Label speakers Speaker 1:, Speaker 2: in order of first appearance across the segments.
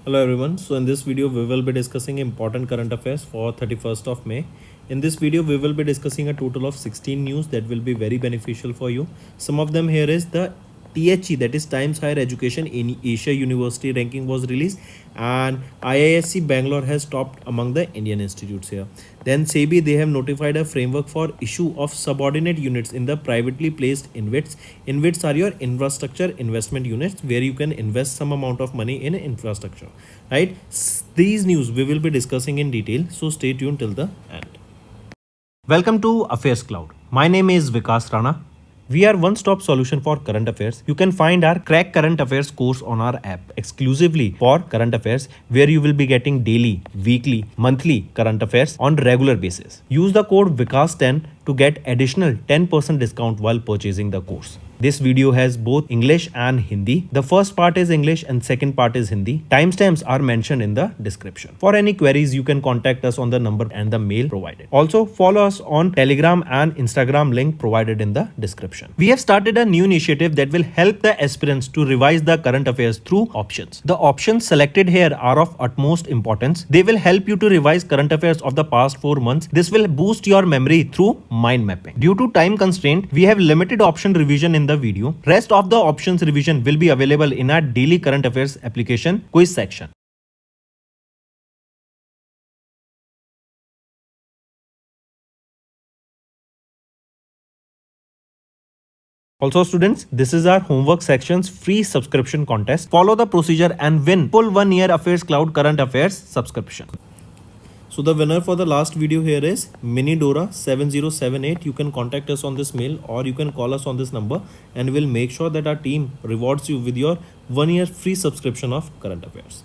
Speaker 1: Hello everyone. So in this video we will be discussing important current affairs for 31st of May. In this video we will be discussing a total of 16 news that will be very beneficial for you. Some of them here is the THE, that is Times Higher Education in Asia University ranking was released, and IISc Bangalore has topped among the Indian institutes here. Then SEBI, they have notified a framework for issue of subordinate units in the privately placed InvITs. InvITs are your infrastructure investment units where you can invest some amount of money in infrastructure, right? These news we will be discussing in detail, so stay tuned till the end. Welcome to Affairs Cloud. My name is Vikas Rana. We are one-stop solution for current affairs. You can find our Crack Current Affairs course on our app exclusively for current affairs, where you will be getting daily, weekly, monthly current affairs on regular basis. Use the code VIKAS10 to get additional 10% discount while purchasing the course. This video has both English and Hindi. The first part is English and second part is Hindi. Timestamps are mentioned in the description. For any queries, you can contact us on the number and the mail provided. Also, follow us on Telegram and Instagram, link provided in the description. We have started a new initiative that will help the aspirants to revise the current affairs through options. The options selected here are of utmost importance. They will help you to revise current affairs of the past 4 months. This will boost your memory through mind mapping. Due to time constraint, we have limited option revision in the video. Rest of the options revision will be available in our daily current affairs application quiz section. Also students, this is our homework section's free subscription contest. Follow the procedure and win full 1 year Affairs Cloud current affairs subscription. So the winner for the last video here is Minidora7078. You can contact us on this mail or you can call us on this number, and we'll make sure that our team rewards you with your 1 year free subscription of current affairs.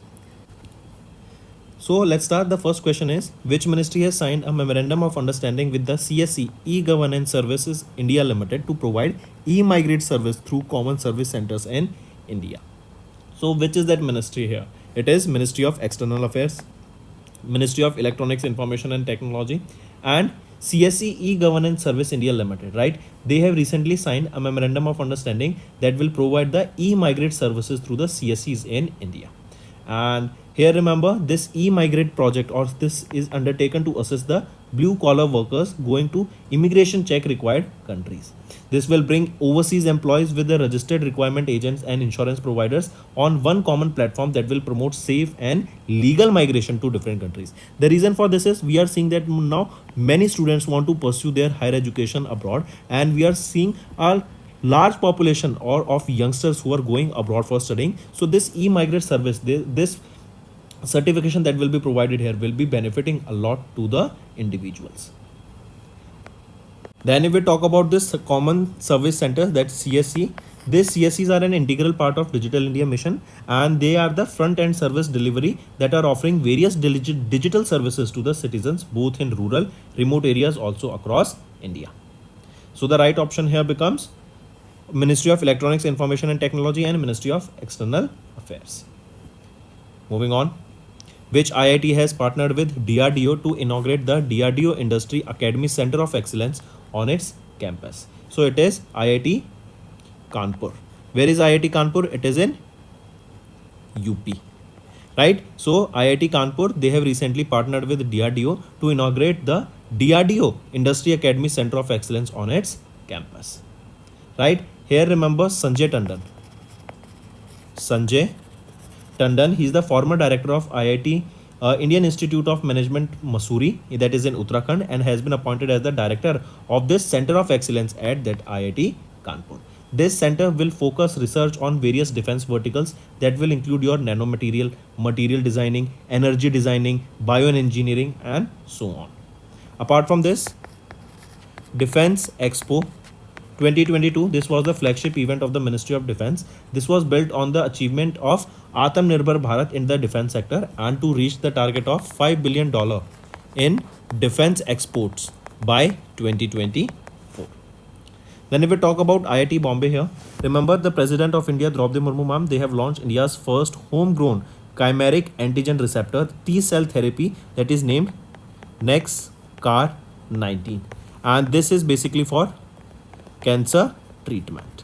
Speaker 1: So let's start. The first question is, which ministry has signed a memorandum of understanding with the CSE E-Governance Services India Limited to provide e-migrate service through common service centers in India? So which is that ministry here? It is Ministry of External Affairs, Ministry of Electronics, Information and Technology, and CSE E-Governance Service India Limited, right? They have recently signed a memorandum of understanding that will provide the e-migrate services through the CSEs in India. And here remember, this e-migrate project or this is undertaken to assist the blue collar workers going to immigration check required countries. This will bring overseas employees with the registered requirement agents and insurance providers on one common platform that will promote safe and legal migration to different countries. The reason for this is we are seeing that now many students want to pursue their higher education abroad, and we are seeing a large population or of youngsters who are going abroad for studying. So this e-migrate service, this certification that will be provided here will be benefiting a lot to the individuals. Then if we talk about this common service center, that CSE, these CSEs are an integral part of Digital India mission, and they are the front end service delivery that are offering various digital services to the citizens both in rural, remote areas also across India. So the right option here becomes Ministry of Electronics, Information and Technology and Ministry of External Affairs. Moving on. Which IIT has partnered with DRDO to inaugurate the DRDO Industry Academy Center of Excellence on its campus? So it is IIT Kanpur. Where is IIT Kanpur? It is in UP, right? So IIT Kanpur, they have recently partnered with DRDO to inaugurate the DRDO Industry Academy Center of Excellence on its campus, right? Here remember Sanjay Tandon. Sanjay Tandon, he is the former director of IIT Indian Institute of Management Mussoorie, that is in Uttarakhand, and has been appointed as the director of this Center of Excellence at that IIT Kanpur. This center will focus research on various defense verticals that will include your nanomaterial, material designing, energy designing, bioengineering, and so on. Apart from this, Defense Expo 2022, this was the flagship event of the Ministry of Defense. This was built on the achievement of Atmanirbhar Bharat in the defense sector and to reach the target of $5 billion in defense exports by 2024. Then if we talk about IIT Bombay here, remember the President of India, Draupadi Murmu ma'am, they have launched India's first homegrown chimeric antigen receptor T-cell therapy that is named NexCAR19. And this is basically for cancer treatment.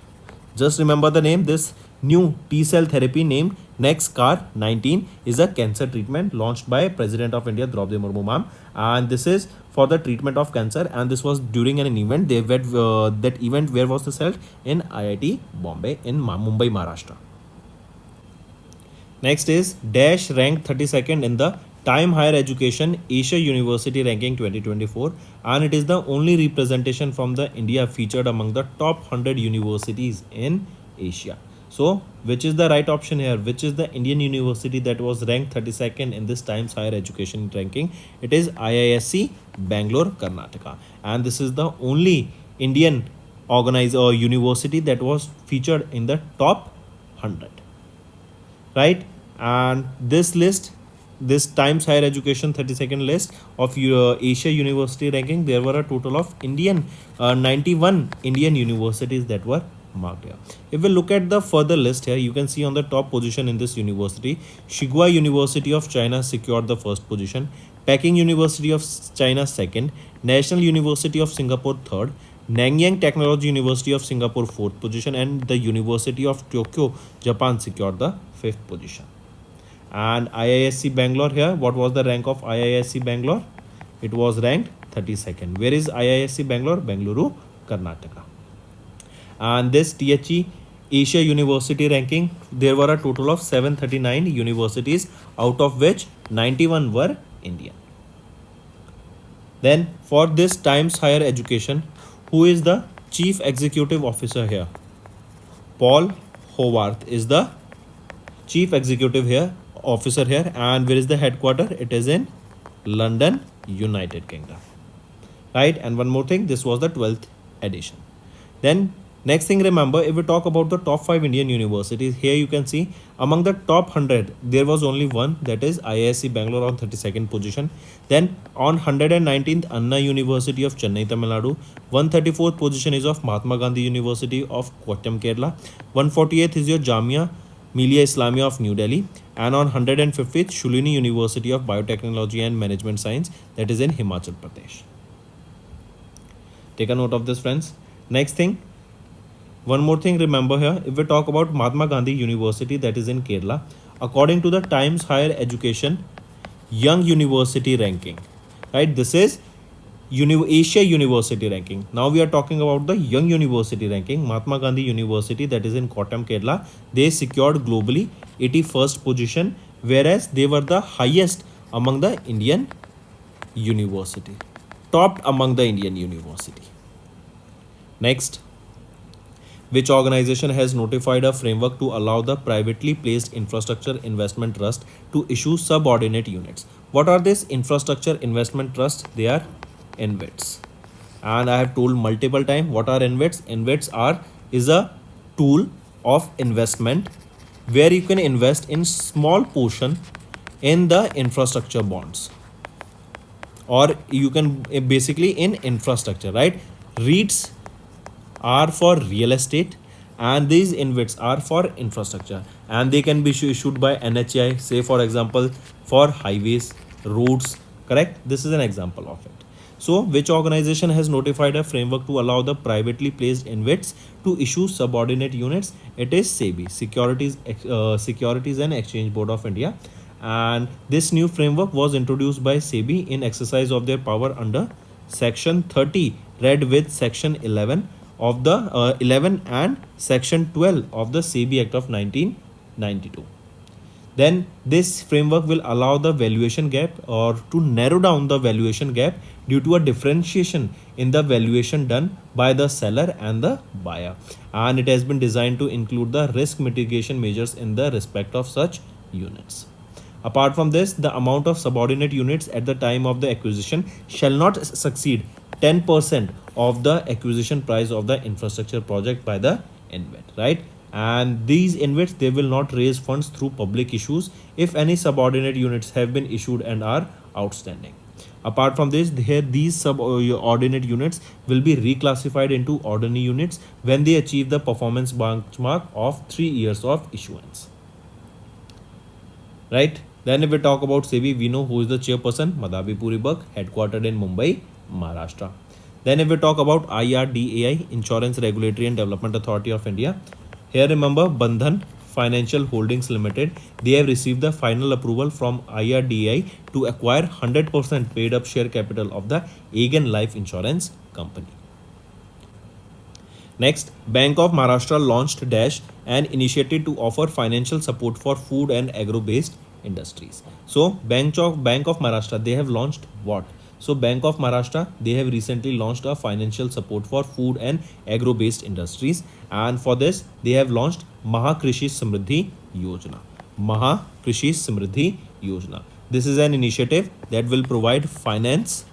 Speaker 1: Just remember the name, this new T-cell therapy named Next, CAR 19 is a cancer treatment launched by President of India Draupadi Murmu ma'am, and this is for the treatment of cancer, and this was during an event. They were that event where was this held? In IIT Bombay in Mumbai, Maharashtra. Next is Dash ranked 32nd in the Time Higher Education Asia University Ranking 2024, and it is the only representation from the India featured among the top 100 universities in Asia. So, which is the right option here? Which is the Indian university that was ranked 32nd in this Times Higher Education ranking? It is IISc Bangalore, Karnataka, and this is the only Indian organized or university that was featured in the top 100. Right, and this list, this Times Higher Education 32nd list of Asia University ranking, there were a total of 91 Indian universities that were marked here. If we look at the further list here, you can see on the top position in this university, Tsinghua University of China secured the first position, Peking University of China second, National University of Singapore third, Nanyang Technology University of Singapore 4th position, and the University of Tokyo, Japan secured the 5th position. And IISc Bangalore here, what was the rank of IISc Bangalore? It was ranked 32nd. Where is IISc Bangalore? Bengaluru, Karnataka. And this THE Asia University ranking, there were a total of 739 universities, out of which 91 were Indian. Then for this Times Higher Education, who is the Chief Executive Officer here? Paul Howarth is the Chief Executive Officer here, and where is the headquarter? It is in London, United Kingdom. Right, and one more thing, this was the 12th edition. Then next thing, remember, if we talk about the top 5 Indian universities, here you can see among the top 100 there was only one, that is IISc Bangalore on 32nd position. Then on 119th, Anna University of Chennai, Tamil Nadu. 134th position is of Mahatma Gandhi University of Kollam, Kerala. 148th is your Jamia Millia Islamia of New Delhi, and on 150th, Shulini University of Biotechnology and Management Science, that is in Himachal Pradesh. Take a note of this, friends. Next thing, one more thing, remember here, if we talk about Mahatma Gandhi University, that is in Kerala, according to the Times Higher Education Young University ranking, right, this is Asia University ranking. Now we are talking about the Young University ranking. Mahatma Gandhi University, that is in Kollam, Kerala, they secured globally 81st position, whereas they were the highest among the Indian university, topped among the Indian university. Next, which organization has notified a framework to allow the privately placed infrastructure investment trust to issue subordinate units? What are these infrastructure investment trusts? They are InvITs, and I have told multiple times what are InvITs. InvITs is a tool of investment where you can invest in small portion in the infrastructure bonds, or you can basically in infrastructure, right? REITs are for real estate, and these InvITs are for infrastructure, and they can be issued by NHAI, say for example for highways, roads, correct? This is an example of it. So which organization has notified a framework to allow the privately placed InvITs to issue subordinate units? It is SEBI, Securities and Exchange Board of India, and this new framework was introduced by SEBI in exercise of their power under section 30 read with section 11 of the 11 and section 12 of the SEBI Act of 1992. Then this framework will allow the valuation gap, or to narrow down the valuation gap due to a differentiation in the valuation done by the seller and the buyer, and it has been designed to include the risk mitigation measures in the respect of such units. Apart from this, the amount of subordinate units at the time of the acquisition shall not succeed 10% of the acquisition price of the infrastructure project by the InvIT, right? And these InvITs, they will not raise funds through public issues if any subordinate units have been issued and are outstanding. Apart from this, these subordinate units will be reclassified into ordinary units when they achieve the performance benchmark of 3 years of issuance, right? Then if we talk about SEBI, we know who is the chairperson, Madhavi Puribak, headquartered in Mumbai, Maharashtra. Then if we talk about IRDAI, Insurance Regulatory and Development Authority of India, here remember Bandhan Financial Holdings Limited, they have received the final approval from IRDAI to acquire 100% paid up share capital of the Aegon Life Insurance Company. Next, Bank of Maharashtra launched Dash, an initiative to offer financial support for food and agro-based industries. So, Bank of Maharashtra, they have launched what? So, Bank of Maharashtra, they have recently launched a financial support for food and agro-based industries, and for this, they have launched Mahakrishi Samriddhi Yojana. Mahakrishi Samriddhi Yojana. This is an initiative that will provide finance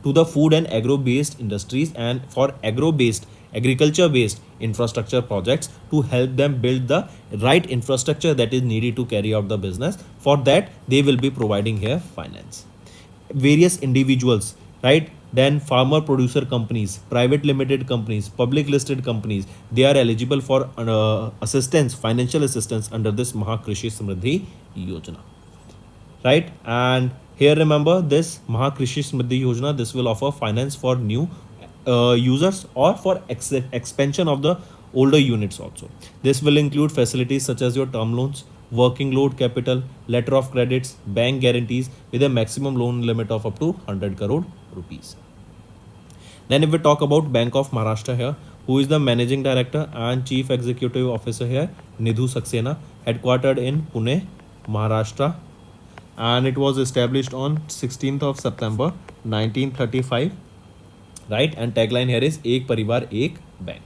Speaker 1: to the food and agro-based industries and for agriculture-based infrastructure projects to help them build the right infrastructure that is needed to carry out the business. For that, they will be providing here finance. Various individuals, right? Then farmer producer companies, private limited companies, public listed companies, they are eligible for assistance, financial assistance under this Mahakrishi Samriddhi Yojana. Right? And here remember this Mahakrishi Samriddhi Yojana, this will offer finance for new users or for expansion of the older units also. This will include facilities such as your term loans, working load capital, letter of credits, bank guarantees with a maximum loan limit of up to 100 crore rupees. Then if we talk about Bank of Maharashtra here, who is the managing director and chief executive officer here? Nidhu Saxena, headquartered in Pune, Maharashtra, and it was established on 16th of September 1935, right? And tagline here is Ek Parivar Ek Bank.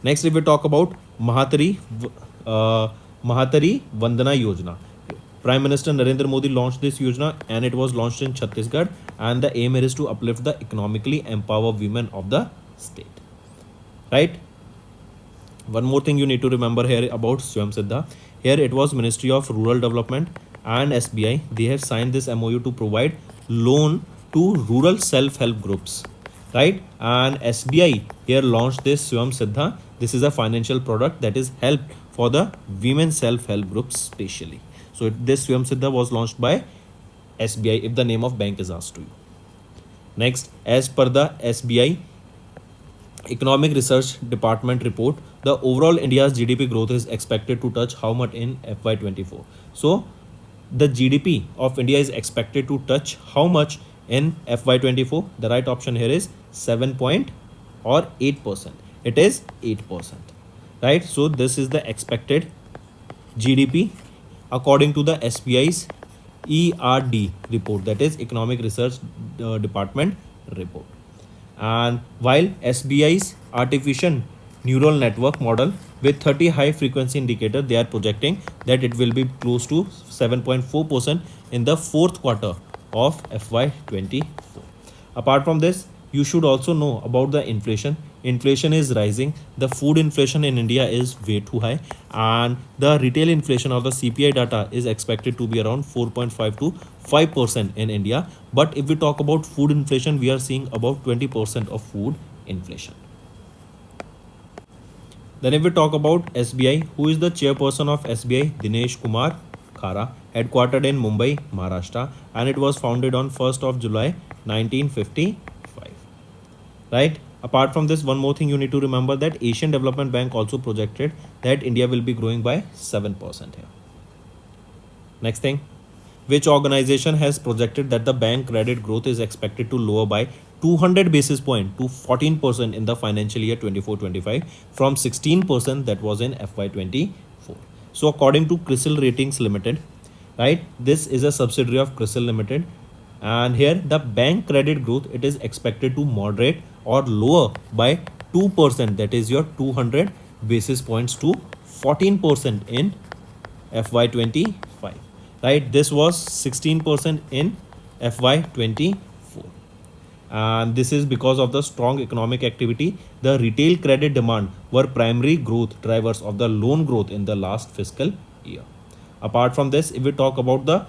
Speaker 1: Next, if we talk about Mahatari Vandana Yojana, Prime Minister Narendra Modi launched this Yojana, and it was launched in Chhattisgarh, and the aim is to uplift the economically empower women of the state, right? One more thing you need to remember here about Swayam Siddha. Here it was Ministry of Rural Development and SBI. They have signed this MOU to provide loan to rural self-help groups, right? And SBI here launched this Swayam Siddha. This is a financial product that is help for the women self-help groups specially. So this Swayam Siddha was launched by SBI if the name of bank is asked to you. Next, as per the SBI Economic Research Department report, the overall India's GDP growth is expected to touch how much in FY24? So the GDP of India is expected to touch how much in FY24? The right option here is 8%. It is 8%, right? So this is the expected GDP according to the SBI's ERD report, that is Economic Research Department report. And while SBI's artificial neural network model with 30 high frequency indicator, they are projecting that it will be close to 7.4% in the fourth quarter of FY24. Apart from this, you should also know about the inflation. Inflation is rising. The food inflation in India is way too high, and the retail inflation or the CPI data is expected to be around 4.5 to 5% in India. But if we talk about food inflation, we are seeing about 20% of food inflation. Then if we talk about SBI, who is the chairperson of SBI? Dinesh Kumar Khara, headquartered in Mumbai, Maharashtra, and it was founded on 1st of July 1955, right? Apart from this, one more thing you need to remember, that Asian Development Bank also projected that India will be growing by 7% here. Next thing, which organization has projected that the bank credit growth is expected to lower by 200 basis point to 14% in the financial year 24-25 from 16% that was in FY24. So according to CRISIL Ratings Limited, right, this is a subsidiary of CRISIL Limited, and here the bank credit growth, it is expected to moderate or lower by 2%, that is your 200 basis points to 14% in FY25, right? This was 16% in FY24, and this is because of the strong economic activity. The retail credit demand were primary growth drivers of the loan growth in the last fiscal year. Apart from this, if we talk about the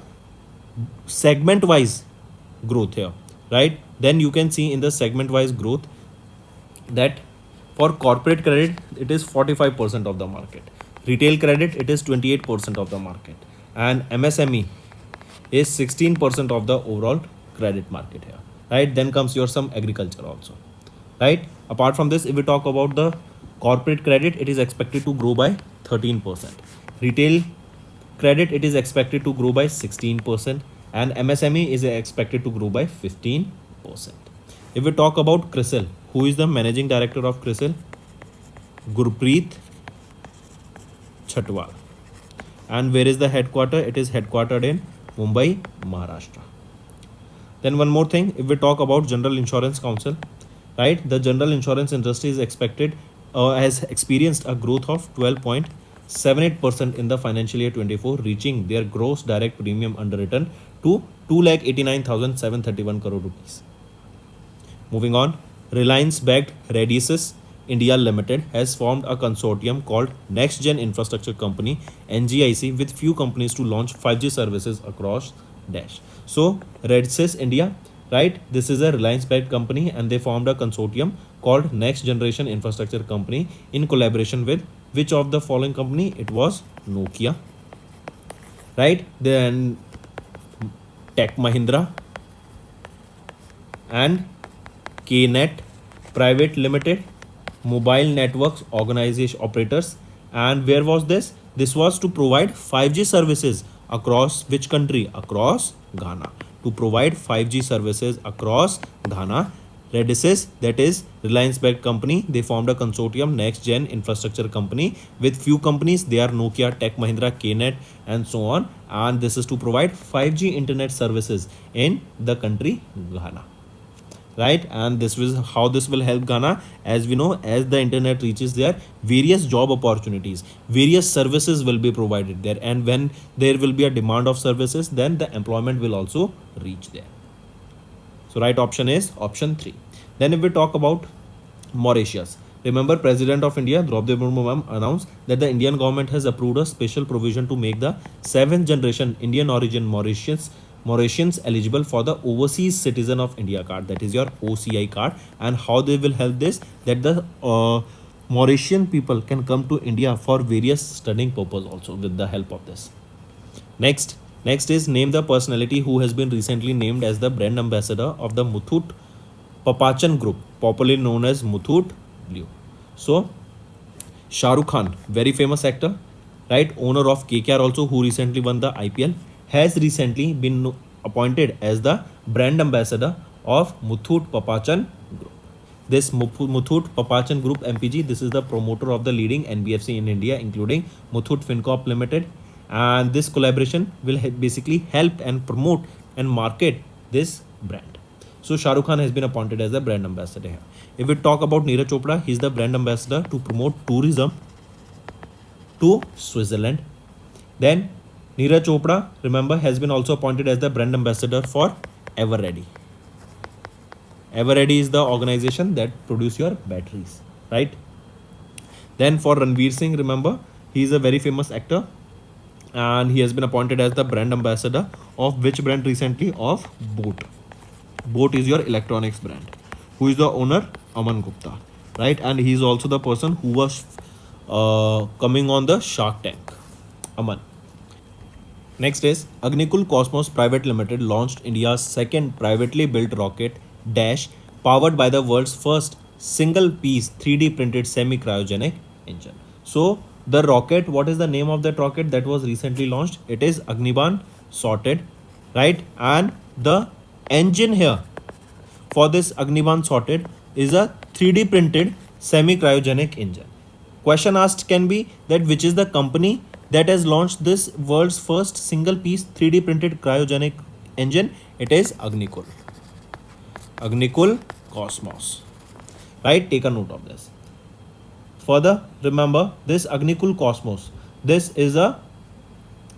Speaker 1: segment wise growth here, right, then you can see in the segment wise growth that for corporate credit it is 45% of the market, retail credit it is 28% of the market, and MSME is 16% of the overall credit market here, right? Then comes your some agriculture also, right? Apart from this, if we talk about the corporate credit, it is expected to grow by 13%. Retail credit, it is expected to grow by 16%, and MSME is expected to grow by 15%. If we talk about CRISIL, who is the managing director of CRISIL? Gurpreet Chatwal. And where is the headquarter? It is headquartered in Mumbai, Maharashtra. Then one more thing, if we talk about General Insurance Council, right? The general insurance industry is expected has experienced a growth of 12.78% in the financial year 24, reaching their gross direct premium underwritten to 2,89,731 crore rupees. Moving on, Reliance-backed Radius India Limited has formed a consortium called Next Gen Infrastructure Company (NGIC) with few companies to launch 5G services across Dash. So Radius India, right? This is a Reliance-backed company, and they formed a consortium called Next Generation Infrastructure Company in collaboration with which of the following company? It was Nokia, right? Then Tech Mahindra and KNet Private Limited, Mobile Networks Organization Operators. And where was this? This was to provide 5G services across which country? Across Ghana. To provide 5G services across Ghana, Radius, that is Reliance-backed company, they formed a consortium, Next Gen Infrastructure Company, with few companies. They are Nokia, Tech Mahindra, KNet, and so on. And this is to provide 5G internet services in the country Ghana, right? And this is how this will help Ghana. As we know, as the internet reaches there, various job opportunities, various services will be provided there, and when there will be a demand of services, then the employment will also reach there. So right option is option 3. Then if we talk about Mauritius, remember President of India Draupadi Murmu announced that the Indian government has approved a special provision to make the 7th generation Indian origin Mauritians eligible for the Overseas Citizen of India card, that is your OCI card. And how they will help this, that the Mauritian people can come to India for various studying purpose also with the help of this. Next is name the personality who has been recently named as the brand ambassador of the Muthoot Papachan Group, popularly known as Muthoot Blue. So Shah Rukh Khan, very famous actor, right? Owner of KKR also, who recently won the IPL, has recently been appointed as the brand ambassador of Muthoot Papachan Group. This Muthoot Papachan Group MPG, this is the promoter of the leading NBFC in India, including Muthoot Fincorp Limited. And this collaboration will basically help and promote and market this brand. So Shah Rukh Khan has been appointed as the brand ambassador here. If we talk about Neeraj Chopra, he is the brand ambassador to promote tourism to Switzerland. Then Neeraj Chopra, remember, has been also appointed as the brand ambassador for Everready. Everready is the organization that produce your batteries, right? Then for Ranveer Singh, remember, he is a very famous actor, and he has been appointed as the brand ambassador of which brand recently? Of Boat. Boat is your electronics brand. Who is the owner? Aman Gupta, right? And he is also the person who was coming on the Shark Tank. Aman. Next is Agnikul Cosmos Private Limited launched India's second privately built rocket Dash, powered by the world's first single-piece 3D printed semi-cryogenic engine. So the rocket, what is the name of that rocket that was recently launched? It is Agniban Sorted, right? And the engine here for this Agniban Sorted is a 3D printed semi-cryogenic engine. Question asked can be that which is the company that has launched this world's first single-piece 3D printed cryogenic engine? It is Agnikul. Agnikul Cosmos, right? Take a note of this. Further, remember this Agnikul Cosmos, this is a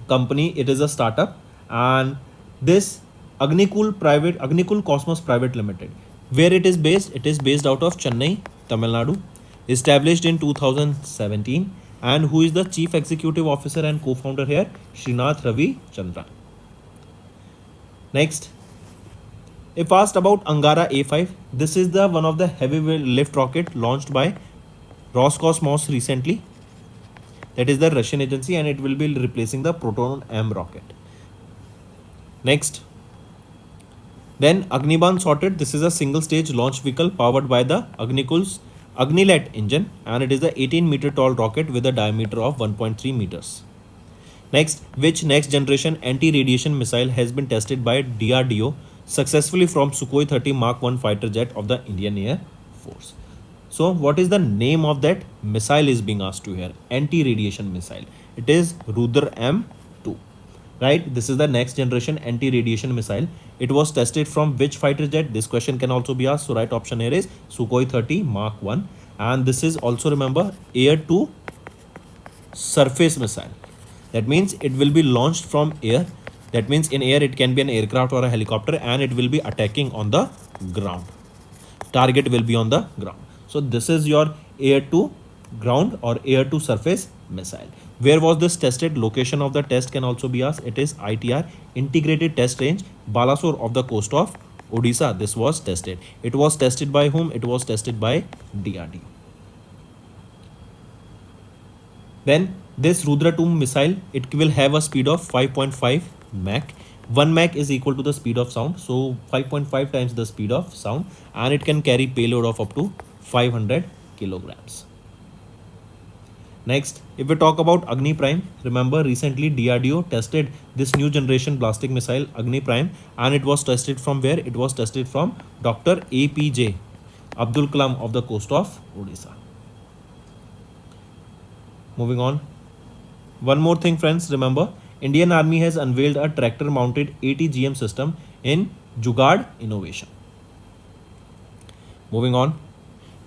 Speaker 1: company, it is a startup, and this Agnikul Cosmos Private Limited, where it is based? It is based out of Chennai, Tamil Nadu, established in 2017. And who is the chief executive officer and co-founder here? Srinath Ravi Chandran. Next, if asked about Angara A5, this is the one of the heavy lift rocket launched by Roscosmos recently. That is the Russian agency, and it will be replacing the Proton M rocket. Next, then Agniban Sorted, this is a single stage launch vehicle powered by the Agnikul's Agnilet engine, and it is a 18-meter tall rocket with a diameter of 1.3 meters. Next, which next generation anti-radiation missile has been tested by DRDO successfully from Sukhoi 30 Mark 1 fighter jet of the Indian Air Force? So, what is the name of that missile is being asked to here? Anti-radiation missile. It is Rudra M2. Right? This is the next generation anti-radiation missile. It was tested from which fighter jet? This question can also be asked. So, right option here is Sukhoi 30 Mark 1. And this is also, remember, air to surface missile. That means it will be launched from air. That means in air it can be an aircraft or a helicopter, and it will be attacking on the ground. Target will be on the ground. So this is your air to ground or air to surface missile. Where was this tested? Location of the test can also be asked. It is ITR, Integrated Test Range, Balasore of the coast of Odisha. This was tested. It was tested by whom? It was tested by DRDO. Then this Rudra 2 missile, it will have a speed of 5.5 Mach. 1 Mach is equal to the speed of sound. So 5.5 times the speed of sound, and it can carry payload of up to 500 kilograms. Next, if we talk about Agni Prime, remember recently DRDO tested this new generation ballistic missile Agni Prime, and it was tested from where? It was tested from Dr. APJ Abdul Kalam of the coast of Odisha. Moving on. One more thing, friends, remember Indian Army has unveiled a tractor mounted ATGM system in Jugaad Innovation. Moving on.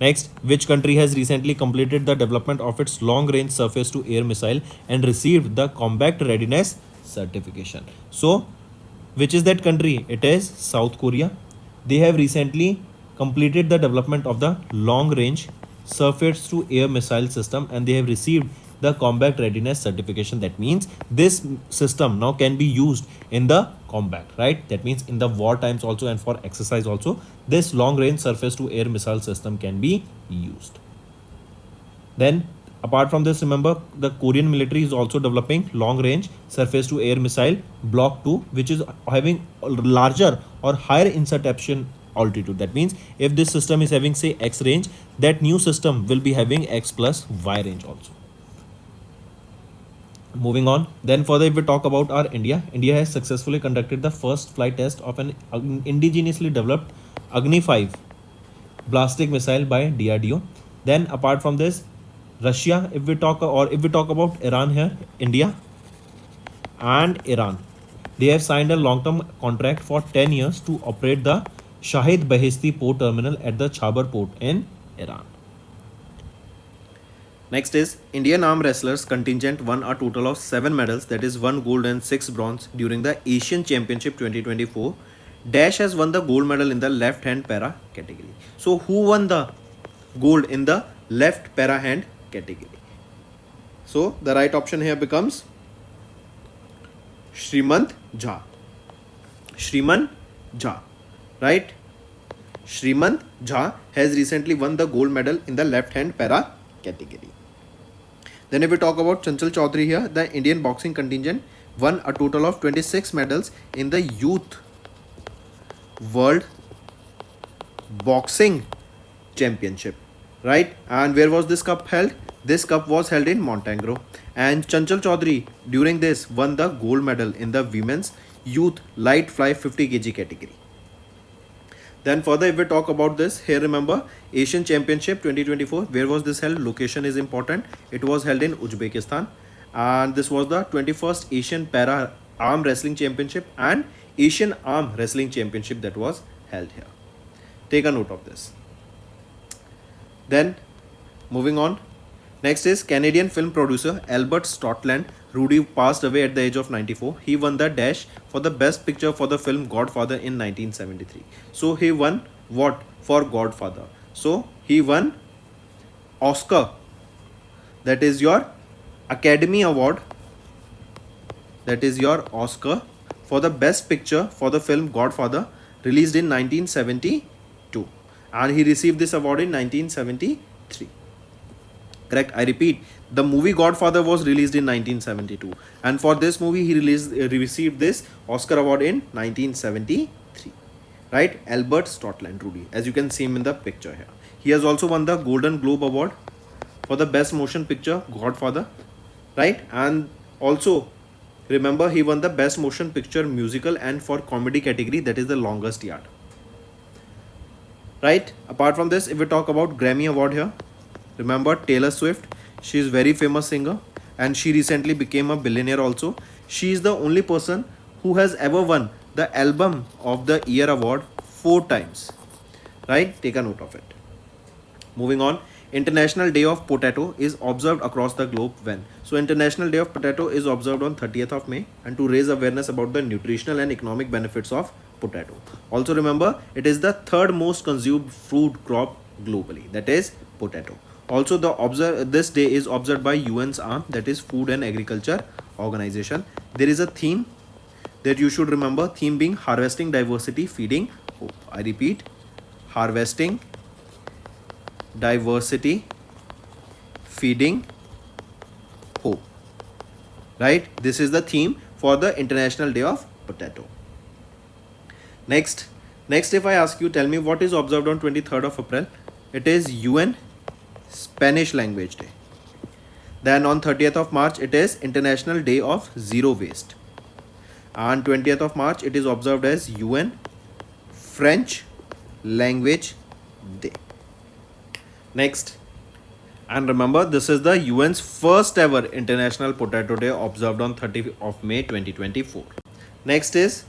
Speaker 1: Next, which country has recently completed the development of its long range surface to air missile and received the combat readiness certification? So, which is that country? It is South Korea. They have recently completed the development of the long range surface to air missile system, and they have received the combat readiness certification. That means this system now can be used in the combat, right? That means in the war times also, and for exercise also, this long range surface to air missile system can be used. Then apart from this, remember the Korean military is also developing long range surface to air missile Block 2, which is having larger or higher interception altitude. That means if this system is having say X range, that new system will be having X plus Y range also. Moving on, then further if we talk about our India has successfully conducted the first flight test of an indigenously developed Agni 5 ballistic missile by DRDO. Then apart from this, Russia, if we talk about Iran here, India and Iran, they have signed a long-term contract for 10 years to operate the Shahid Beheshti port terminal at the Chabar port in Iran. Next is Indian arm wrestlers contingent won a total of 7 medals, that is 1 gold and 6 bronze during the Asian Championship 2024. Dash has won the gold medal in the left hand para category. So who won the gold in the left para hand category? So the right option here becomes Shrimant Jha. Shriman Jha, right? Shrimant Jha has recently won the gold medal in the left hand para category. Then if we talk about Chanchal Chaudhary here, the Indian boxing contingent won a total of 26 medals in the Youth World Boxing Championship, right? And where was this cup held? This cup was held in Montenegro. And Chanchal Chaudhary during this won the gold medal in the Women's Youth Light Fly 50 kg category. Then further if we talk about this, here remember Asian Championship 2024, where was this held? Location is important. It was held in Uzbekistan, and this was the 21st Asian Para Arm Wrestling Championship and Asian Arm Wrestling Championship that was held here. Take a note of this. Then moving on, next is Canadian film producer Albert Stotland Rudy passed away at the age of 94. He won the Dash for the best picture for the film Godfather in 1973. So he won what for Godfather? So he won Oscar. That is your Academy Award. That is your Oscar for the best picture for the film Godfather, released in 1972. And he received this award in 1973. Correct? I repeat, the movie Godfather was released in 1972, and for this movie he received this Oscar award in 1973. Right? Albert Stotland Rudy, as you can see him in the picture here. He has also won the Golden Globe Award for the best motion picture, Godfather, right? And also remember, he won the best motion picture musical and for comedy category, that is the longest yard, right? Apart from this, if we talk about Grammy Award here, remember Taylor Swift, she is very famous singer and she recently became a billionaire also. She is the only person who has ever won the Album of the Year award 4 times, right? Take a note of it. Moving on, International Day of Potato is observed across the globe when? So International Day of Potato is observed on 30th of May and to raise awareness about the nutritional and economic benefits of potato. Also remember, it is the third most consumed food crop globally, that is potato. Also this day is observed by UN's arm, that is Food and Agriculture Organization. There is a theme that you should remember, theme being harvesting diversity, feeding hope. I repeat, harvesting diversity, feeding hope, right? This is the theme for the International Day of Potato. Next if I ask you, tell me what is observed on 23rd of April? It is UN Spanish Language Day. Then on 30th of March, it is International Day of Zero Waste. And 20th of March, it is observed as UN French Language Day. Next, and remember, this is the UN's first ever International Potato Day observed on 30th of May 2024. Next is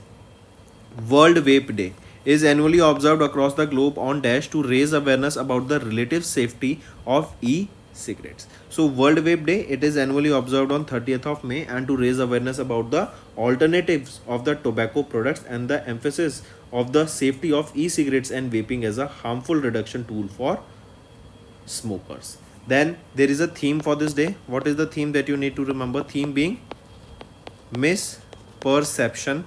Speaker 1: World Vape Day, is annually observed across the globe on dash to raise awareness about the relative safety of e-cigarettes. So World Vape Day, it is annually observed on 30th of May and to raise awareness about the alternatives of the tobacco products and the emphasis of the safety of e-cigarettes and vaping as a harmful reduction tool for smokers. Then there is a theme for this day. What is the theme that you need to remember? Theme being misperception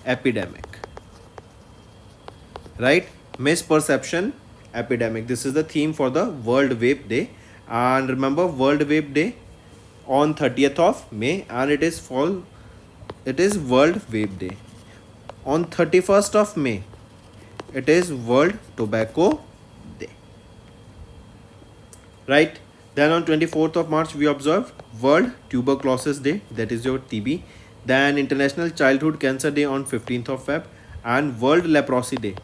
Speaker 1: epidemic, right? Misperception epidemic. This is the theme for the World Vape Day. And remember, World Vape Day on 30th of May and it is World Vape Day. On 31st of May, it is World Tobacco Day, right? Then on 24th of March, we observe World Tuberculosis Day, that is your TB. Then International Childhood Cancer Day on 15th of Feb and World Leprosy Day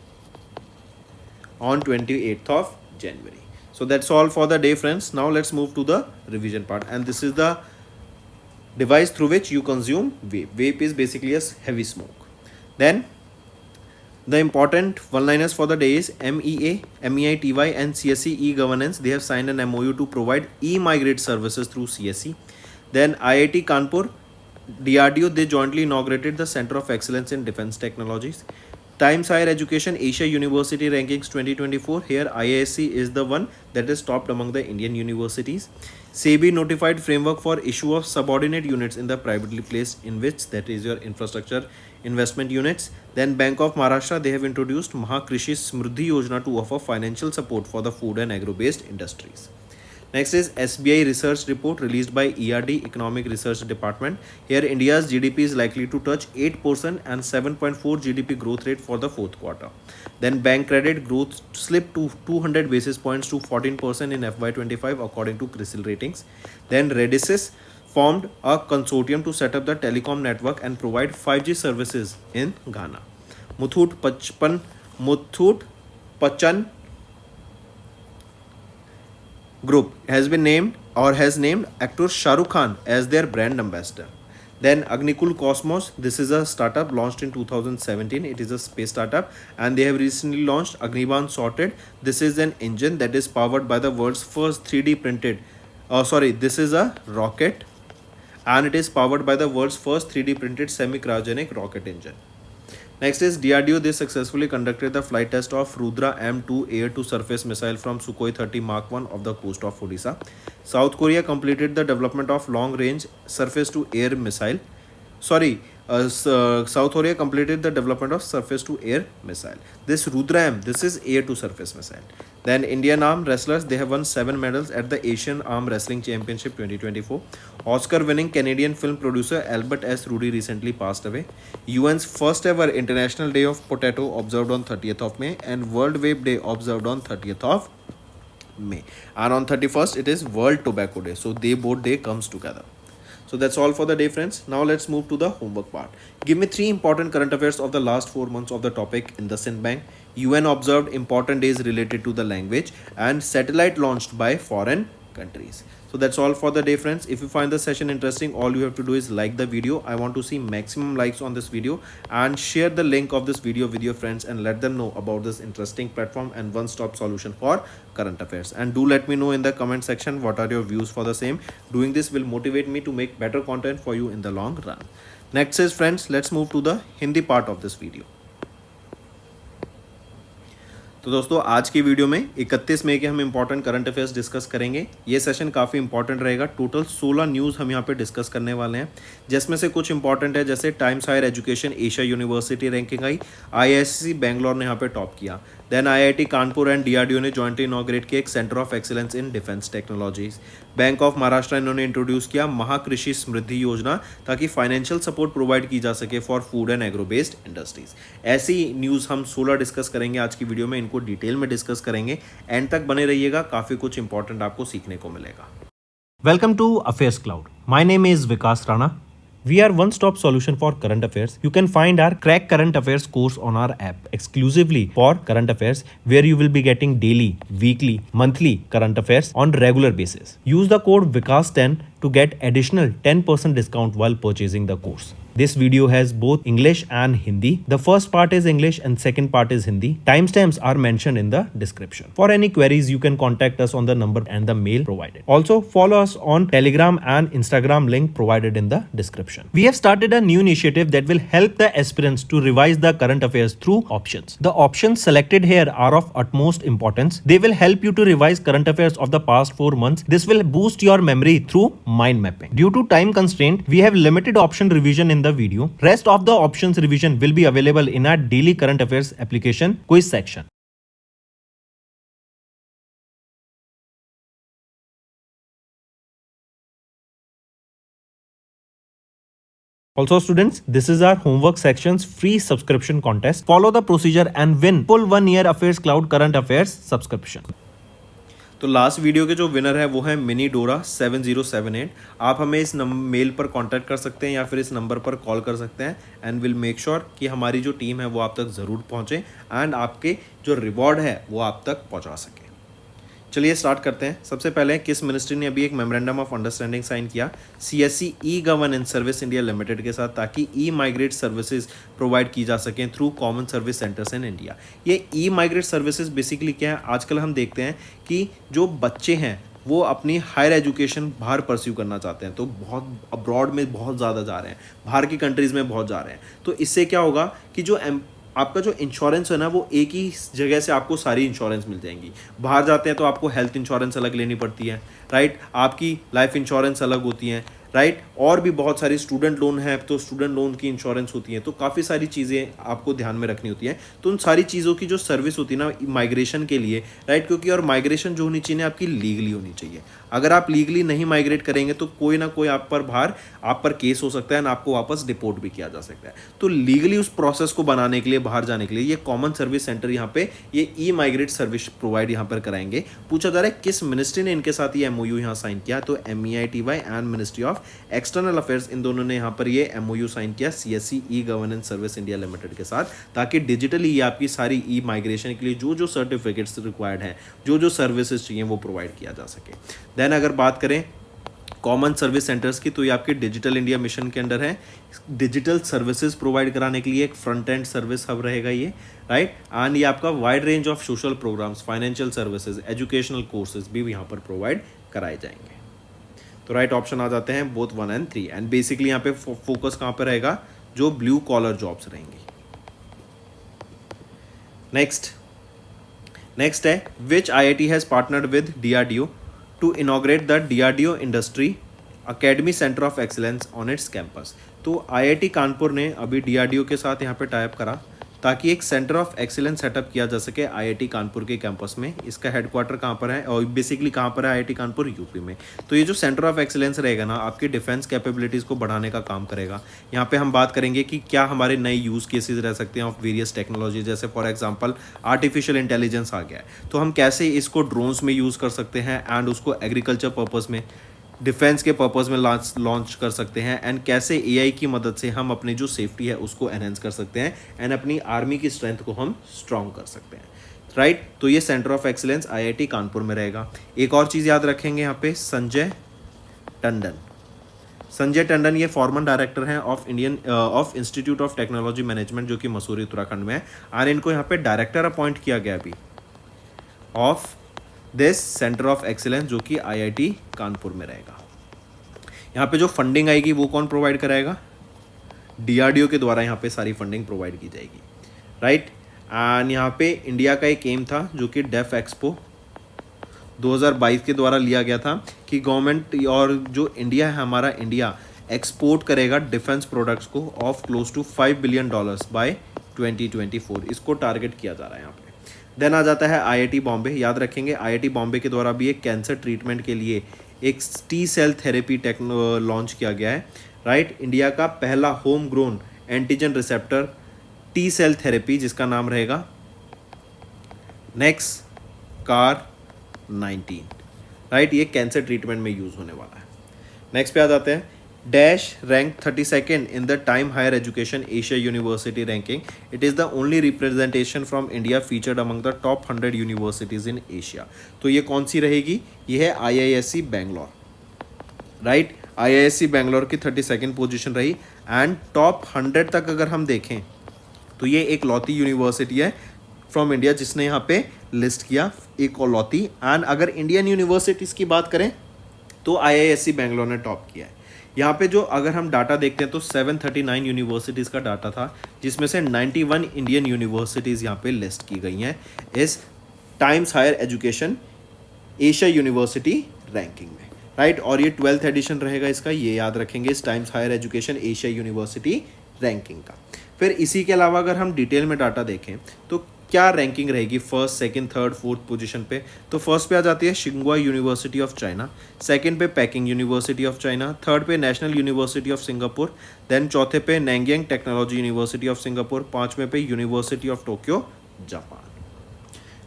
Speaker 1: on 28th of January. So that's all for the day, friends. Now let's move to the revision part, and this is the device through which you consume vape. Vape is basically a heavy smoke. Then the important one-liners for the day is MEA, MEITY and CSE e-governance. They have signed an MOU to provide e-migrate services through CSE. Then IIT Kanpur, DRDO, they jointly inaugurated the Center of Excellence in Defense Technologies. Times Higher Education Asia University Rankings 2024. Here IISc is the one that is topped among the Indian universities. SEBI notified framework for issue of subordinate units in the privately placed InvITs, that is your infrastructure investment units. Then Bank of Maharashtra, they have introduced Mahakrishi Smriddhi Yojana to offer financial support for the food and agro-based industries. Next is SBI research report released by ERD, Economic Research Department. Here India's GDP is likely to touch 8% and 7.4 GDP growth rate for the fourth quarter. Then bank credit growth slipped to 200 basis points to 14% in FY25 according to CRISIL ratings. Then Redisys formed a consortium to set up the telecom network and provide 5G services in Ghana. Muthoot Pachan Group has named actor Shah Rukh Khan as their brand ambassador. Then Agnikul Cosmos, this is a startup launched in 2017. It is a space startup and they have recently launched Agniban Sorted. This is an engine that is powered by the world's first 3D printed, this is a rocket and it is powered by the world's first 3D printed semi-cryogenic rocket engine. Next is DRDO. They successfully conducted the flight test of Rudra M2 air-to-surface missile from Sukhoi 30 Mark 1 of the coast of Odisha. South Korea completed the development of long-range surface-to-air missile. South Korea completed the development of surface to air missile. This Rudra M, this is air to surface missile. Then Indian arm wrestlers, they have won 7 medals at the Asian Arm Wrestling Championship 2024. Oscar winning Canadian film producer Albert S. Rudy recently passed away. UN's first ever International Day of Potato observed on 30th of May, and World Vape Day observed on 30th of May. And on 31st it is World Tobacco Day. So they both day comes together. So that's all for the day, friends. Now let's move to the homework part. Give me 3 important current affairs of the last 4 months of the topic in the Sind Bank. UN observed important days related to the language, and satellite launched by foreign countries. So that's all for the day, friends. If you find the session interesting, all you have to do is like the video. I want to see maximum likes on this video, and share the link of this video with your friends and let them know about this interesting platform and one-stop solution for current affairs. And do let me know in the comment section what are your views for the same. Doing this will motivate me to make better content for you in the long run. Next is, friends, let's move to the Hindi part of this video. तो दोस्तों आज की video में 31 मई के हम important current affairs discuss करेंगे। ये session काफ़ी इंपॉर्टेंट रहेगा। टोटल 16 न्यूज़ हम यहाँ पे डिस्कस करने वाले हैं, जिसमें से कुछ इंपॉर्टेंट है, जैसे Times higher education Asia university ranking आई, आईआईएससी बैंगलोर ने यहाँ पे टॉप किया। Then IIT Kanpur and DRDO ने जॉइंटली इनॉग्रेट किया एक centre of excellence in defence technologies. Bank of Maharashtra इन्होंने इंट्रोड्यूस किया महाकृषि समृद्धि योजना, ताकि फाइनेंशियल सपोर्ट प्रोवाइड की जा सके for food and agro based industries. ऐसी न्यूज़ हम 16 डिस्कस करेंगे आज की वीडियो में, इनको डिटेल में डिस्कस करेंगे। एंड तक बने रहिएगा, काफ़ी कुछ इंपॉर्टेंट आपको सीखने को मिलेगा। Welcome to Affairs Cloud. My name is Vikas Rana. We are one-stop solution for current affairs. You can find our Crack Current Affairs course on our app exclusively for current affairs, where you will be getting daily, weekly, monthly current affairs on regular basis. Use the code VIKAS10 to get additional 10% discount while purchasing the course. This video has both English and Hindi. The first part is English and second part is Hindi. Timestamps are mentioned in the description. For any queries, you can contact us on the number and the mail provided. Also, follow us on Telegram and Instagram, link provided in the description. We have started a new initiative that will help the aspirants to revise the current affairs through options. The options selected here are of utmost importance. They will help you to revise current affairs of the past 4 months. This will boost your memory through mind mapping. Due to time constraint, we have limited option revision in the video. Rest of the options revision will be available in our daily current affairs application quiz section. Also students, this is our homework section's free subscription contest. Follow the procedure and win full 1 year Affairs Cloud current affairs subscription. तो last video के जो winner है वो है mini डोरा 7078। आप हमें इस मेल पर कांटेक्ट कर सकते हैं या फिर इस नंबर पर कॉल कर सकते हैं, एंड विल मेक श्योर कि हमारी जो टीम है वो आप तक ज़रूर पहुंचे एंड आपके जो रिवॉर्ड है वो आप तक पहुंचा सके। चलिए स्टार्ट करते हैं। सबसे पहले किस मिनिस्ट्री ने अभी एक मेमोरेंडम ऑफ अंडरस्टैंडिंग साइन किया CSC e governance service India limited के साथ, ताकि ई माइग्रेट सर्विसेज प्रोवाइड की जा सकें through common service centres in India. ये ई माइग्रेट सर्विसेज बेसिकली क्या है, आजकल हम देखते हैं कि जो बच्चे हैं वो अपनी हायर एजुकेशन बाहर परस्यू करना चाहते हैं, तो बहुत अब्रॉड में बहुत ज़्यादा जा रहे हैं, बाहर की कंट्रीज़ में बहुत जा रहे हैं। तो इससे क्या होगा कि जो आपका जो इंश्योरेंस है ना, वो एक ही जगह से आपको सारी इंश्योरेंस मिल जाएंगी। बाहर जाते हैं तो आपको हेल्थ इंश्योरेंस अलग लेनी पड़ती है, राइट, आपकी लाइफ इंश्योरेंस अलग होती हैं, राइट, और भी बहुत सारी स्टूडेंट लोन है तो स्टूडेंट लोन की इंश्योरेंस होती है। तो काफ़ी सारी चीज़ें आपको ध्यान में रखनी होती हैं। तो उन सारी चीज़ों की जो सर्विस होती है ना माइग्रेशन के लिए, राइट, क्योंकि और माइग्रेशन जो होनी चाहिए आपकी लीगली होनी चाहिए। अगर आप लीगली नहीं माइग्रेट करेंगे तो कोई ना कोई आप पर केस हो सकता है और आपको वापस डिपोर्ट भी किया जा सकता है। तो लीगली उस प्रोसेस को बनाने के लिए, बाहर जाने के लिए ये कॉमन सर्विस सेंटर यहाँ पे ये ई माइग्रेट सर्विस प्रोवाइड यहाँ पर कराएंगे। पूछा जा रहा है किस मिनिस्ट्री ने इनके साथ ये MOU यहाँ साइन किया, तो MEITY and ministry of external affairs, इन दोनों ने यहाँ पर ये MOU साइन किया CSC e governance service India limited के साथ, ताकि डिजिटली ये आपकी सारी ई माइग्रेशन के लिए जो सर्टिफिकेट्स रिक्वायर्ड हैं, जो सर्विसेज चाहिए वो प्रोवाइड किया जा सके। देन अगर बात करें कॉमन सर्विस सेंटर्स की, तो ये आपके डिजिटल इंडिया मिशन के अंडर है। डिजिटल सर्विसेज प्रोवाइड कराने के लिए एक फ्रंट एंड सर्विस हब रहेगा ये, राइट, एंड ये आपका wide range of social programmes, financial services, educational courses भी यहाँ पर प्रोवाइड कराए जाएंगे। तो राइट ऑप्शन आ जाते हैं बोथ 1 and 3। एंड बेसिकली यहाँ पे फोकस कहाँ पर रहेगा, जो ब्लू कॉलर जॉब्स रहेंगी। नेक्स्ट है विच IIT has partnered with DRDO to inaugurate the DRDO Industry academy centre of excellence on it's campus. तो आईआईटी कानपुर ने अभी डीआरडीओ के साथ यहाँ पे टाइप करा ताकि एक सेंटर ऑफ एक्सीलेंस सेटअप किया जा सके आईआईटी कानपुर के कैंपस में। इसका हेडक्वार्टर कहाँ पर है और बेसिकली कहाँ पर है? आईआईटी कानपुर यूपी में। तो ये जो सेंटर ऑफ एक्सीलेंस रहेगा ना, आपकी डिफेंस कैपेबिलिटीज़ को बढ़ाने का काम करेगा। यहाँ पे हम बात करेंगे कि क्या हमारे नए यूज़ केसेस रह सकते हैं ऑफ वेरियस टेक्नोलॉजी, जैसे फॉर एग्जांपल आर्टिफिशियल इंटेलिजेंस आ गया है, तो हम कैसे इसको ड्रोन्स में यूज़ कर सकते हैं एंड उसको एग्रीकल्चर पर्पज़ में, डिफेंस के पर्पज़ में लॉन्च कर सकते हैं, एंड कैसे एआई की मदद से हम अपनी जो सेफ्टी है उसको एनहेंस कर सकते हैं एंड अपनी आर्मी की स्ट्रेंथ को हम स्ट्रॉन्ग कर सकते हैं, राइट। तो ये centre of excellence IIT Kanpur में रहेगा। एक और चीज़ याद रखेंगे यहाँ पे, संजय टंडन ये फॉर्मर डायरेक्टर हैं of institute of technology management, जो कि मसूरी उत्तराखंड में है, और इनको यहाँ पे डायरेक्टर अपॉइंट किया गया अभी of this centre of excellence, जो कि आईआईटी कानपुर में रहेगा। यहाँ पे जो फंडिंग आएगी वो कौन प्रोवाइड कराएगा? डीआरडीओ के द्वारा यहाँ पे सारी फंडिंग प्रोवाइड की जाएगी, राइट। एंड यहाँ पे इंडिया का एक एम था जो कि डेफ एक्सपो 2022 के द्वारा लिया गया था कि गवर्नमेंट और जो इंडिया है हमारा, इंडिया एक्सपोर्ट करेगा डिफेंस प्रोडक्ट्स को of close to $5 billion by 2024। इसको टारगेट किया जा रहा है यहाँ पे। देन आ जाता है आईआईटी बॉम्बे। याद रखेंगे आईआईटी बॉम्बे के द्वारा भी एक कैंसर ट्रीटमेंट के लिए एक टी सेल थेरेपी लॉन्च किया गया है, राइट। इंडिया का पहला home grown antigen receptor T cell therapy, जिसका नाम रहेगा नेक्स कार 19, राइट। ये कैंसर ट्रीटमेंट में यूज होने वाला है। नेक्स्ट पे आ जाते हैं, dash rank 32nd in the time higher education Asia university ranking. It is the only representation from India featured among the top 100 universities in Asia. तो ये कौन सी रहेगी? ये है IISc Bangalore, right. IISc Bangalore की 32nd पोजीशन रही। एंड टॉप 100 तक अगर हम देखें तो ये एक लौती यूनिवर्सिटी है फ्रॉम इंडिया जिसने यहाँ पे लिस्ट किया, एक और लौती। एंड अगर इंडियन यूनिवर्सिटीज़ की बात करें तो IISc बेंगलोर ने टॉप किया है। यहाँ पे जो अगर हम डाटा देखते हैं तो 739 यूनिवर्सिटीज़ का डाटा था, जिसमें से 91 इंडियन यूनिवर्सिटीज़ यहाँ पे लिस्ट की गई हैं इस Times higher education Asia university ranking में, राइट। और ये 12th एडिशन रहेगा इसका, ये याद रखेंगे इस Times higher education Asia university ranking का। फिर इसी के अलावा अगर हम डिटेल में डाटा देखें तो क्या रैंकिंग रहेगी first, second, third, fourth position पे। तो फर्स्ट पे आ जाती है शिंगुआ यूनिवर्सिटी ऑफ चाइना, सेकंड पे Peking university of China, third पे national university of Singapore, then चौथे पे Nanyang technology university of Singapore, पांचवें पे university of Tokyo Japan,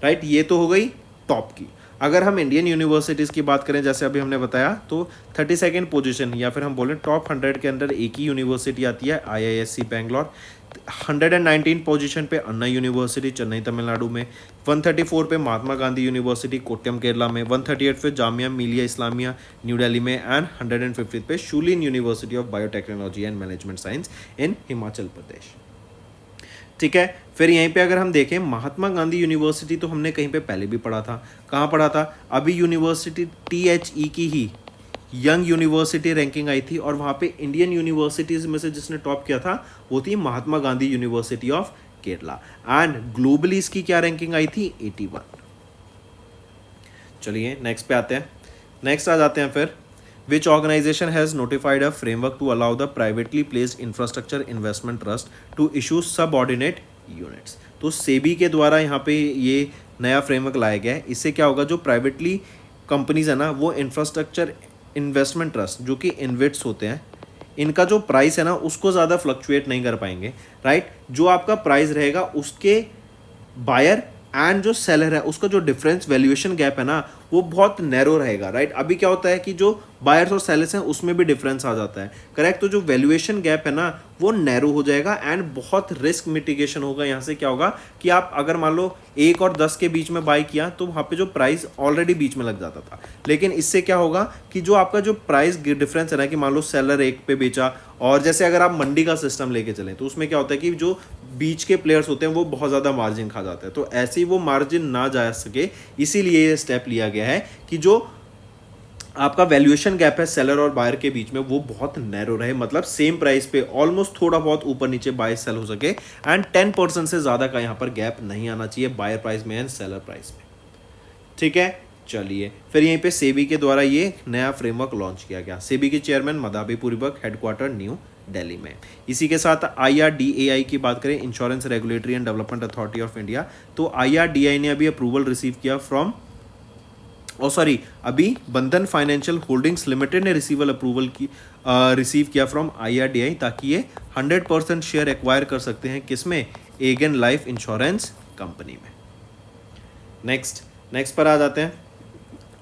Speaker 1: right. ये तो हो गई टॉप की। अगर हम इंडियन यूनिवर्सिटीज़ की बात करें, जैसे अभी हमने बताया, तो 32nd पोजीशन या फिर हम बोलें टॉप 100 के अंदर एक ही यूनिवर्सिटी आती है, IISc बेंगलोर। 119 पोजीशन पे अन्ना यूनिवर्सिटी चेन्नई तमिलनाडु में, 134 पे महात्मा गांधी यूनिवर्सिटी कोट्टयम केरला में, 138 पे जामिया मिलिया इस्लामिया न्यू दिल्ली में, एंड 150 पे Shoolini university of biotechnology and management science in Himachal Pradesh, ठीक है। फिर यहीं पे अगर हम देखें महात्मा गांधी यूनिवर्सिटी, तो हमने कहीं पे पहले भी पढ़ा था। कहाँ पढ़ा था? अभी यूनिवर्सिटी THE की ही यंग यूनिवर्सिटी रैंकिंग आई थी, और वहाँ पे इंडियन यूनिवर्सिटीज़ में से जिसने टॉप किया था वो थी Mahatma Gandhi university of Kerala. And globally इसकी क्या रैंकिंग आई थी? 81। चलिए नेक्स्ट पे आते हैं। नेक्स्ट आ जाते हैं फिर, which organization has notified a framework to allow the privately placed infrastructure investment trust to issue subordinate units। तो सेबी के द्वारा यहाँ पे ये नया फ्रेमवर्क लाया गया है। इससे क्या होगा, जो प्राइवेटली कंपनीज है ना, वो इंफ्रास्ट्रक्चर इन्वेस्टमेंट ट्रस्ट जो कि इन्वेट्स होते हैं, इनका जो प्राइस है ना उसको ज़्यादा फ्लक्चुएट नहीं कर पाएंगे, राइट। जो आपका प्राइस रहेगा उसके बायर एंड जो सेलर है उसका जो डिफरेंस वैल्यूएशन गैप है ना वो बहुत नैरो रहेगा, राइट। अभी क्या होता है कि जो बायर्स और सेलर्स हैं उसमें भी डिफरेंस आ जाता है, करेक्ट। तो जो वैल्यूएशन गैप है ना वो नैरो हो जाएगा एंड बहुत रिस्क मिटिगेशन होगा। यहाँ से क्या होगा कि आप अगर मान लो 1 और 10 के बीच में बाई किया तो वहाँ पे जो प्राइस ऑलरेडी बीच में लग जाता था, लेकिन इससे क्या होगा कि जो आपका जो प्राइस डिफरेंस है ना, कि मान लो सेलर 1 पे बेचा, और जैसे अगर आप मंडी का सिस्टम लेके चलें तो उसमें क्या होता है कि जो बीच के प्लेयर्स होते हैं वो बहुत ज़्यादा मार्जिन खा जाते हैं, तो ऐसे ही वो मार्जिन ना जा सके, इसीलिए ये स्टेप लिया गया है कि जो आपका वैल्यूएशन गैप है सेलर और बायर के बीच में वो बहुत नैरो रहे, मतलब सेम प्राइस पे ऑलमोस्ट थोड़ा बहुत ऊपर नीचे बाय सेल हो सके, एंड 10% से ज़्यादा का यहाँ पर गैप नहीं आना चाहिए बायर प्राइस में एंड सेलर प्राइस में, ठीक है। चलिए, फिर यहीं पे सेबी के द्वारा ये नया फ्रेमवर्क लॉन्च किया गया। सेबी के चेयरमैन मदाबी पूर्वक, हेडक्वार्टर न्यू दिल्ली में। इसी के साथ IRDAI की बात करें, insurance regulatory and development authority of India, तो IRDAI ने अभी अप्रूवल रिसीव किया फ्रॉम अभी बंधन फाइनेंशियल होल्डिंग्स लिमिटेड ने रिसीव किया फ्रॉम IRDAI, ताकि ये 100% शेयर एक्वायर कर सकते हैं किसमें, एगन लाइफ इंश्योरेंस कंपनी में। नेक्स्ट पर आ जाते हैं,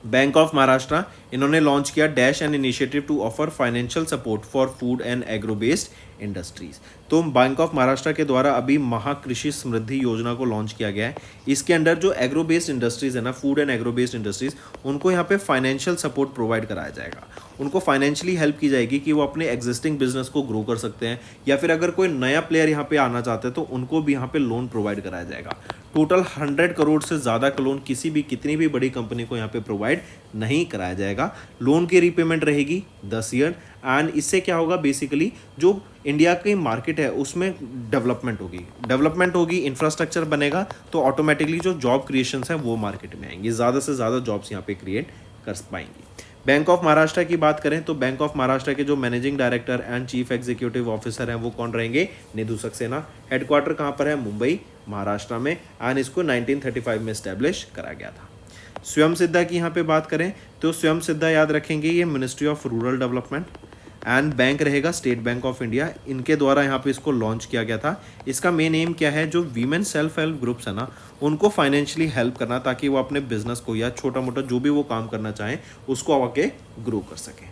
Speaker 1: बैंक ऑफ महाराष्ट्र, इन्होंने लॉन्च किया dash an initiative to offer financial support for food and agro based industries. तो बैंक ऑफ महाराष्ट्र के द्वारा अभी महाकृषि समृद्धि योजना को लॉन्च किया गया है। इसके अंडर जो एग्रो बेस्ड इंडस्ट्रीज है ना, food and agro based industries, उनको यहाँ पे फाइनेंशियल सपोर्ट प्रोवाइड कराया जाएगा। उनको फाइनेंशियली हेल्प की जाएगी कि वो अपने एग्जिस्टिंग बिजनेस को ग्रो कर सकते हैं, या फिर अगर कोई नया प्लेयर यहाँ पे आना चाहते हैं तो उनको भी यहाँ पे लोन प्रोवाइड कराया जाएगा। टोटल 100 करोड़ से ज़्यादा का लोन कितनी भी बड़ी कंपनी को यहाँ पे प्रोवाइड नहीं कराया जाएगा। लोन की रीपेमेंट रहेगी 10 ईयर, एंड इससे क्या होगा, बेसिकली जो इंडिया की मार्केट है उसमें डेवलपमेंट होगी, इंफ्रास्ट्रक्चर बनेगा, तो ऑटोमेटिकली जो जॉब क्रिएशंस हैं वो मार्केट में आएंगी, ज़्यादा से ज़्यादा जॉब्स यहाँ पे क्रिएट कर पाएंगी। बैंक ऑफ महाराष्ट्र की बात करें तो बैंक ऑफ महाराष्ट्र के जो managing director and chief executive officer हैं वो कौन रहेंगे, निधु सक्सेना। हेडक्वार्टर कहाँ पर है, मुंबई महाराष्ट्र में, एंड इसको 1935 में स्टैब्लिश करा गया था। स्वयं सिद्धा की यहाँ पे बात करें तो स्वयं सिद्धा याद रखेंगे, ये ministry of rural development, and bank रहेगा स्टेट बैंक ऑफ इंडिया। इनके द्वारा यहाँ पे इसको लॉन्च किया गया था। इसका मेन एम क्या है, जो वीमेन सेल्फ हेल्प ग्रुप्स है ना, उनको फाइनेंशियली हेल्प करना, ताकि वो अपने बिजनेस को या छोटा मोटा जो भी वो काम करना चाहें उसको आगे ग्रो कर सकें।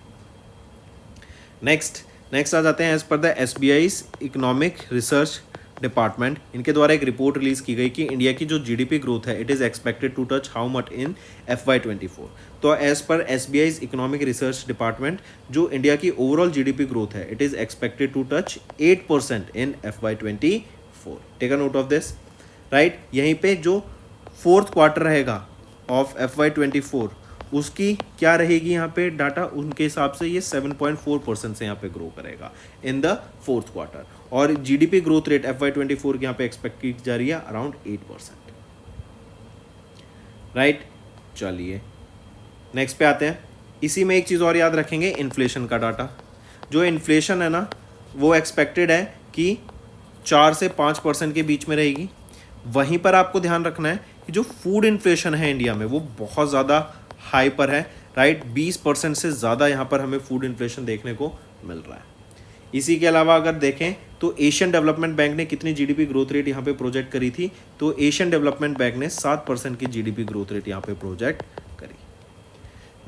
Speaker 1: नेक्स्ट आ जाते हैं, as per the SBI economic research department, इनके द्वारा एक रिपोर्ट रिलीज की गई कि इंडिया की जो GDP ग्रोथ है, it is expected to touch how much in FY24। तो as per SBI economic research department, जो इंडिया की ओवरऑल GDP ग्रोथ है, it is expected to touch 8% in FY24। Take a note of this, right. यहीं पे जो fourth quarter रहेगा of FY24, उसकी क्या रहेगी यहाँ पे डाटा, उनके हिसाब से ये 7.4% से यहाँ पे ग्रो करेगा इन द फोर्थ क्वार्टर, और GDP ग्रोथ रेट FY24 की यहाँ पे एक्सपेक्ट की जा रही है अराउंड 8%, राइट। चलिए नेक्स्ट पे आते हैं। इसी में एक चीज़ और याद रखेंगे, इन्फ्लेशन का डाटा। जो इन्फ्लेशन है ना, वो एक्सपेक्टेड है कि 4 से 5% के बीच में रहेगी। वहीं पर आपको ध्यान रखना है कि जो फूड इन्फ्लेशन है इंडिया में, वो बहुत ज़्यादा हाई पर है, राइट। 20% से ज़्यादा यहाँ पर हमें फूड इन्फ्लेशन देखने को मिल रहा है। इसी के अलावा अगर देखें तो एशियन डेवलपमेंट बैंक ने कितनी GDP ग्रोथ रेट यहाँ पे प्रोजेक्ट करी थी, तो एशियन डेवलपमेंट बैंक ने 7% की GDP ग्रोथ रेट यहाँ पे प्रोजेक्ट करी।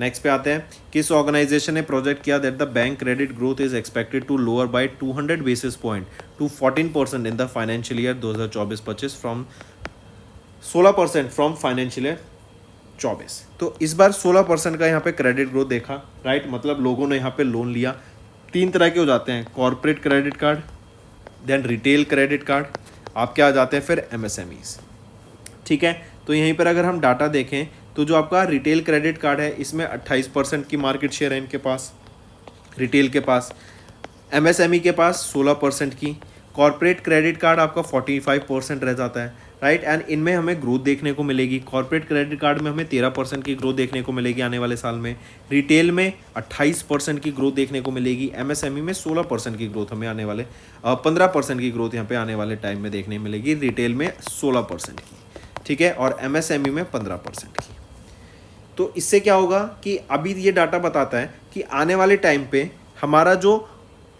Speaker 1: नेक्स्ट पे आते हैं, किस ऑर्गेनाइजेशन ने प्रोजेक्ट किया that the bank credit growth is expected to lower by 200 basis point to 14% in the financial year 2024-25 from 16% from financial year 24। तो इस बार 16% का यहाँ पे क्रेडिट ग्रोथ देखा, राइट। मतलब लोगों ने यहाँ पे लोन लिया। 3 तरह के हो जाते हैं, corporate credit card, then retail credit card, आपके आ जाते हैं फिर MSMEs, ठीक है। तो यहीं पर अगर हम डाटा देखें तो जो आपका रिटेल क्रेडिट कार्ड है, इसमें 28% की मार्केट शेयर है इनके पास, रिटेल के पास। MSME के पास 16% की। कॉर्पोरेट क्रेडिट कार्ड आपका 45% रह जाता है, राइट। एंड इनमें हमें ग्रोथ देखने को मिलेगी। कॉर्पोरेट क्रेडिट कार्ड में हमें 13% की ग्रोथ देखने को मिलेगी आने वाले साल में। रिटेल में 28% की ग्रोथ देखने को मिलेगी। MSME में 16% की ग्रोथ हमें आने वाले 15% की ग्रोथ यहाँ पे आने वाले टाइम में देखने मिलेगी। रिटेल में 16% की, ठीक है, और MSME में 15% की। तो इससे क्या होगा कि अभी ये डाटा बताता है कि आने वाले टाइम पे हमारा जो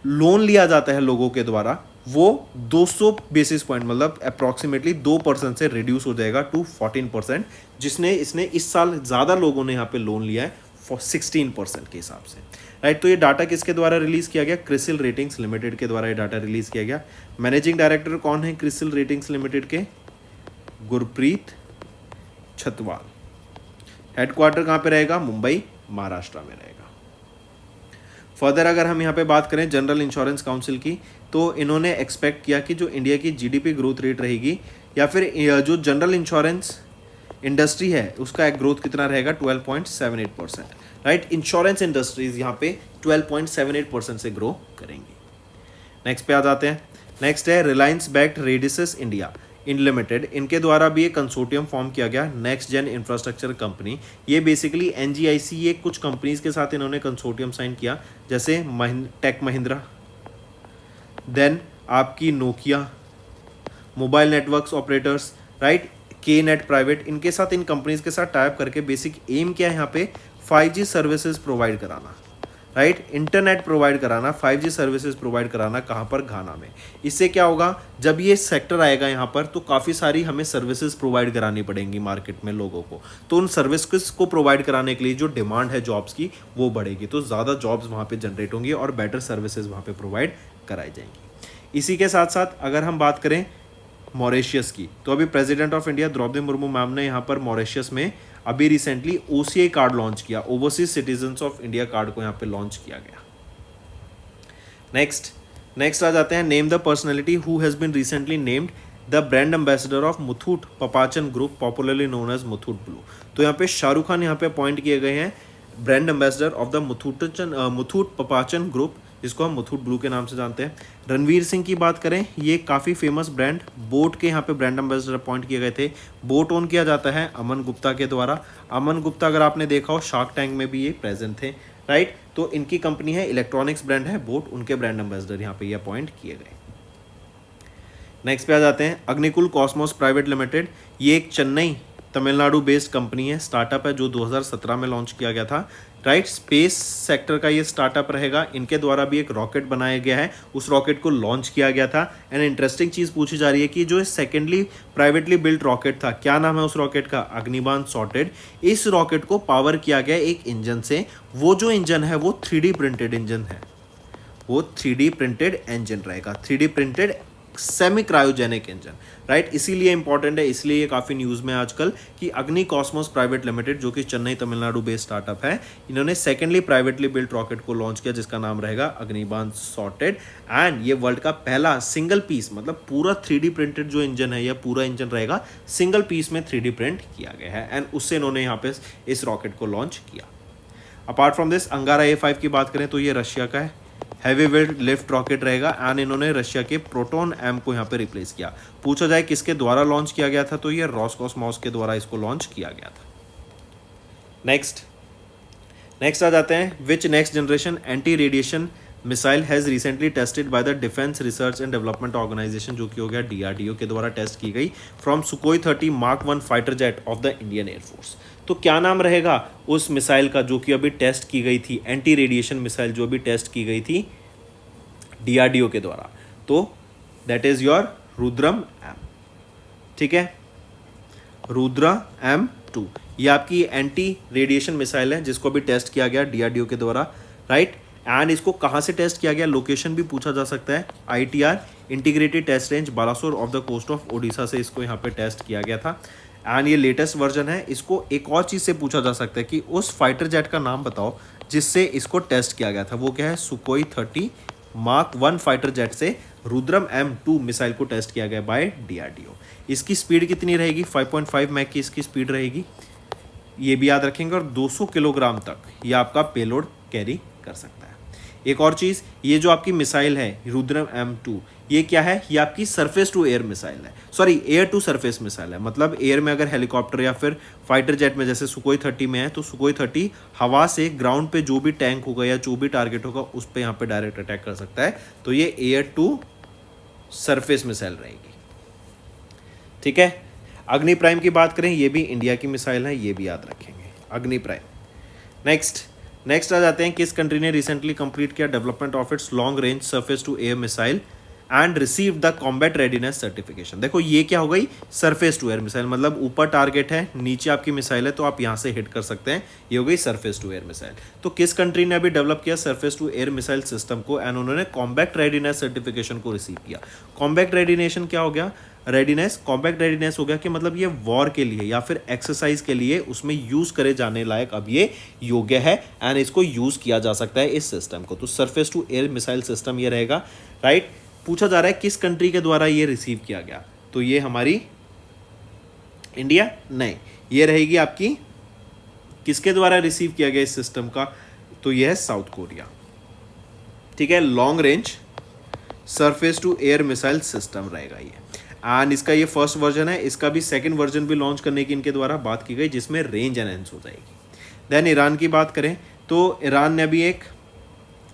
Speaker 1: लोन लिया जाता है लोगों के द्वारा, वो 200 बेसिस पॉइंट, मतलब अप्रॉक्सीमेटली 2% से रिड्यूस हो जाएगा टू 14%, इसने इस साल ज़्यादा लोगों ने यहाँ पे लोन लिया है 16% के हिसाब से, राइट। तो ये डाटा किसके द्वारा रिलीज़ किया गया, क्रिसिल रेटिंग्स लिमिटेड के द्वारा ये डाटा रिलीज़ किया गया। मैनेजिंग डायरेक्टर कौन है क्रिसिल रेटिंग्स लिमिटेड के, गुरप्रीत छतवाल। हेडक्वार्टर कहाँ पे रहेगा, मुंबई महाराष्ट्र में रहेगा। फर्दर अगर हम यहाँ पे बात करें जनरल इंश्योरेंस काउंसिल की, तो इन्होंने एक्सपेक्ट किया कि जो इंडिया की GDP ग्रोथ रेट रहेगी, या फिर जो जनरल इंश्योरेंस इंडस्ट्री है उसका ग्रोथ कितना रहेगा, 12.78%, राइट। इंश्योरेंस इंडस्ट्रीज यहाँ पे 12.78% से ग्रो करेंगी। नेक्स्ट पे आ जाते हैं। नेक्स्ट है रिलायंस बैक्ड रेडिसस इंडिया। इन लिमिटेड, इनके द्वारा भी एक कंसोर्टियम फॉर्म किया गया, नेक्स्ट जेन इंफ्रास्ट्रक्चर कंपनी। ये बेसिकली NGIC, ये कुछ कंपनीज के साथ इन्होंने कंसोर्टियम साइन किया, जैसे टेक महिंद्रा, देन आपकी Nokia, mobile networks operators, right, के नेट प्राइवेट, इनके साथ, इन कंपनीज के साथ टाइप करके बेसिक एम क्या है यहाँ पे 5G सर्विसेज प्रोवाइड कराना, राइट, इंटरनेट प्रोवाइड कराना, 5G सर्विसेज प्रोवाइड कराना, कहाँ पर, घाना में। इससे क्या होगा, जब ये सेक्टर आएगा यहाँ पर तो काफ़ी सारी हमें सर्विसेज प्रोवाइड करानी पड़ेंगी मार्केट में लोगों को, तो उन सर्विसेज को प्रोवाइड कराने के लिए जो डिमांड है जॉब्स की वो बढ़ेगी, तो ज़्यादा जॉब्स वहाँ पे जनरेट होंगी और बेटर सर्विसेज वहाँ पे प्रोवाइड कराई जाएंगी। इसी के साथ साथ अगर हम बात करें मॉरिशस की, तो अभी president of India Droupadi Murmu ma'am ने यहाँ पर मॉरिशस में अभी रिसेंटली OCI कार्ड लॉन्च किया, overseas citizens of India card को यहाँ पे लॉन्च किया गया। नेक्स्ट आ जाते हैं, name the personality who has been recently named the brand ambassador of Muthoot Pappachan group, popularly known as Muthoot blue. तो यहाँ पे शाहरुख खान यहाँ पे अपॉइंट किए गए हैं brand ambassador of the Muthoot Pappachan group, जिसको हम मुथूट ब्लू के नाम से जानते हैं। रणवीर सिंह की बात करें, ये काफ़ी फेमस ब्रांड बोट के यहाँ पे ब्रांड एम्बेसडर अपॉइंट किए गए थे। बोट ओन किया जाता है अमन गुप्ता के द्वारा। अमन गुप्ता अगर आपने देखा हो शार्क टैंक में भी ये प्रेजेंट थे, राइट, तो इनकी कंपनी है, इलेक्ट्रॉनिक्स ब्रांड है बोट, उनके ब्रांड एम्बेसडर यहाँ पे ये अपॉइंट किए गए। नेक्स्ट पे आ जाते हैं, अग्निकुल कॉस्मोस प्राइवेट लिमिटेड, ये एक चेन्नई तमिलनाडु बेस्ड कंपनी है, स्टार्टअप है, जो 2017 में लॉन्च किया गया था, राइट, स्पेस सेक्टर का ये स्टार्टअप रहेगा। इनके द्वारा भी एक रॉकेट बनाया गया है, उस रॉकेट को लॉन्च किया गया था। एंड इंटरेस्टिंग चीज़ पूछी जा रही है कि जो सेकेंडली प्राइवेटली बिल्ड रॉकेट था, क्या नाम है उस रॉकेट का, अग्निबाण सॉर्टेड। इस रॉकेट को पावर किया गया एक इंजन से, वो जो इंजन है वो 3D प्रिंटेड इंजन है, वो 3D प्रिंटेड इंजन रहेगा, 3D printed semi cryogenic engine, right. इसीलिए इंपॉर्टेंट है, इसलिए ये काफ़ी न्यूज़ में आजकल कि अग्नि कॉस्मोस प्राइवेट लिमिटेड, जो कि चेन्नई तमिलनाडु बेस्ड स्टार्टअप है, इन्होंने सेकेंडली प्राइवेटली बिल्ट रॉकेट को लॉन्च किया, जिसका नाम रहेगा अग्निबाण सॉर्टेड। एंड ये वर्ल्ड का पहला सिंगल पीस, मतलब पूरा 3D प्रिंटेड जो इंजन है, या पूरा इंजन रहेगा सिंगल पीस में 3D प्रिंट किया गया है। एंड उससे इन्होंने यहाँ पे इस रॉकेट को लॉन्च किया। अपार्ट फ्रॉम दिस, अंगारा A5 की बात करें तो ये रशिया का है, हैवी वेट लिफ्ट रॉकेट रहेगा। एंड इन्होंने रशिया के प्रोटॉन एम को यहाँ पे रिप्लेस किया। पूछा जाए किसके द्वारा लॉन्च किया गया था, तो ये रोसकॉस्मोस के द्वारा इसको लॉन्च किया गया था। नेक्स्ट आ जाते हैं, which next generation anti radiation missile has recently tested by the defence research and development organisation, जो कि हो गया DRDO के द्वारा टेस्ट की गई, from सुकोई 30 Mark 1 fighter jet of the Indian air force. तो क्या नाम रहेगा उस मिसाइल का जो कि अभी टेस्ट की गई थी, एंटी रेडिएशन मिसाइल जो अभी टेस्ट की गई थी DRDO के द्वारा, तो that is your Rudram M, ठीक है, रुद्रा M2। ये आपकी एंटी रेडिएशन मिसाइल है जिसको अभी टेस्ट किया गया DRDO के द्वारा, राइट। एंड इसको कहाँ से टेस्ट किया गया, लोकेशन भी पूछा जा सकता है, ITR integrated test range Balasore of the coast of Odisha से इसको यहाँ पे टेस्ट किया गया था। एंड ये लेटेस्ट वर्जन है। इसको एक और चीज़ से पूछा जा सकता है कि उस फाइटर जेट का नाम बताओ जिससे इसको टेस्ट किया गया था, वो क्या है, सुकोई 30 Mark 1 फाइटर जेट से रुद्रम M2 मिसाइल को टेस्ट किया गया बाय DRDO। इसकी स्पीड कितनी रहेगी, 5.5 मैक की इसकी स्पीड रहेगी, ये भी याद रखेंगे, और 200 किलोग्राम तक ये आपका पेलोड कैरी कर सकता है। एक और चीज़, ये जो आपकी मिसाइल है रुद्रम M2, ये क्या है, ये आपकी सरफेस टू एयर मिसाइल है, sorry air to surface missile है। मतलब एयर में अगर हेलीकॉप्टर या फिर फाइटर जेट में जैसे सुकोई 30 में है, तो सुकोई 30 हवा से ग्राउंड पे जो भी टैंक होगा या जो भी टारगेट होगा उस पर यहाँ पे डायरेक्ट अटैक कर सकता है। तो ये एयर टू सरफेस मिसाइल रहेगी, ठीक है। अग्नि प्राइम की बात करें, ये भी इंडिया की मिसाइल है, ये भी याद रखेंगे, अग्नि प्राइम। नेक्स्ट आ जाते हैं, किस कंट्री ने रिसेंटली कंप्लीट किया development of its long range surface to air missile and receive the combat readiness certification. देखो ये क्या हो गई, सरफेस टू एयर मिसाइल, मतलब ऊपर टारगेट है, नीचे आपकी मिसाइल है, तो आप यहाँ से हिट कर सकते हैं, ये हो गई सरफेस टू एयर मिसाइल। तो किस कंट्री ने अभी डेवलप किया surface to air missile system को, एंड उन्होंने कॉम्बैट रेडीनेस सर्टिफिकेशन को रिसीव किया। कॉम्बैट रेडीनेशन क्या हो गया, कॉम्बैक्ट रेडीनेस हो गया कि मतलब ये वॉर के लिए या फिर एक्सरसाइज के लिए उसमें यूज करे जाने लायक अब ये योग्य है, एंड इसको यूज किया जा सकता है इस सिस्टम को। तो surface to air missile system ये रहेगा, राइट। पूछा जा रहा है किस कंट्री के द्वारा ये रिसीव किया गया, तो ये हमारी इंडिया नहीं, ये रहेगी आपकी किसके द्वारा रिसीव किया गया इस सिस्टम का, तो ये है साउथ कोरिया, ठीक है। Long range surface to air missile system रहेगा ये। एंड इसका ये फर्स्ट वर्जन है, इसका भी सेकंड वर्जन भी लॉन्च करने की इनके द्वारा बात की गई जिसमें रेंज एनहेंस हो जाएगी। देन ईरान की बात करें तो ईरान ने अभी एक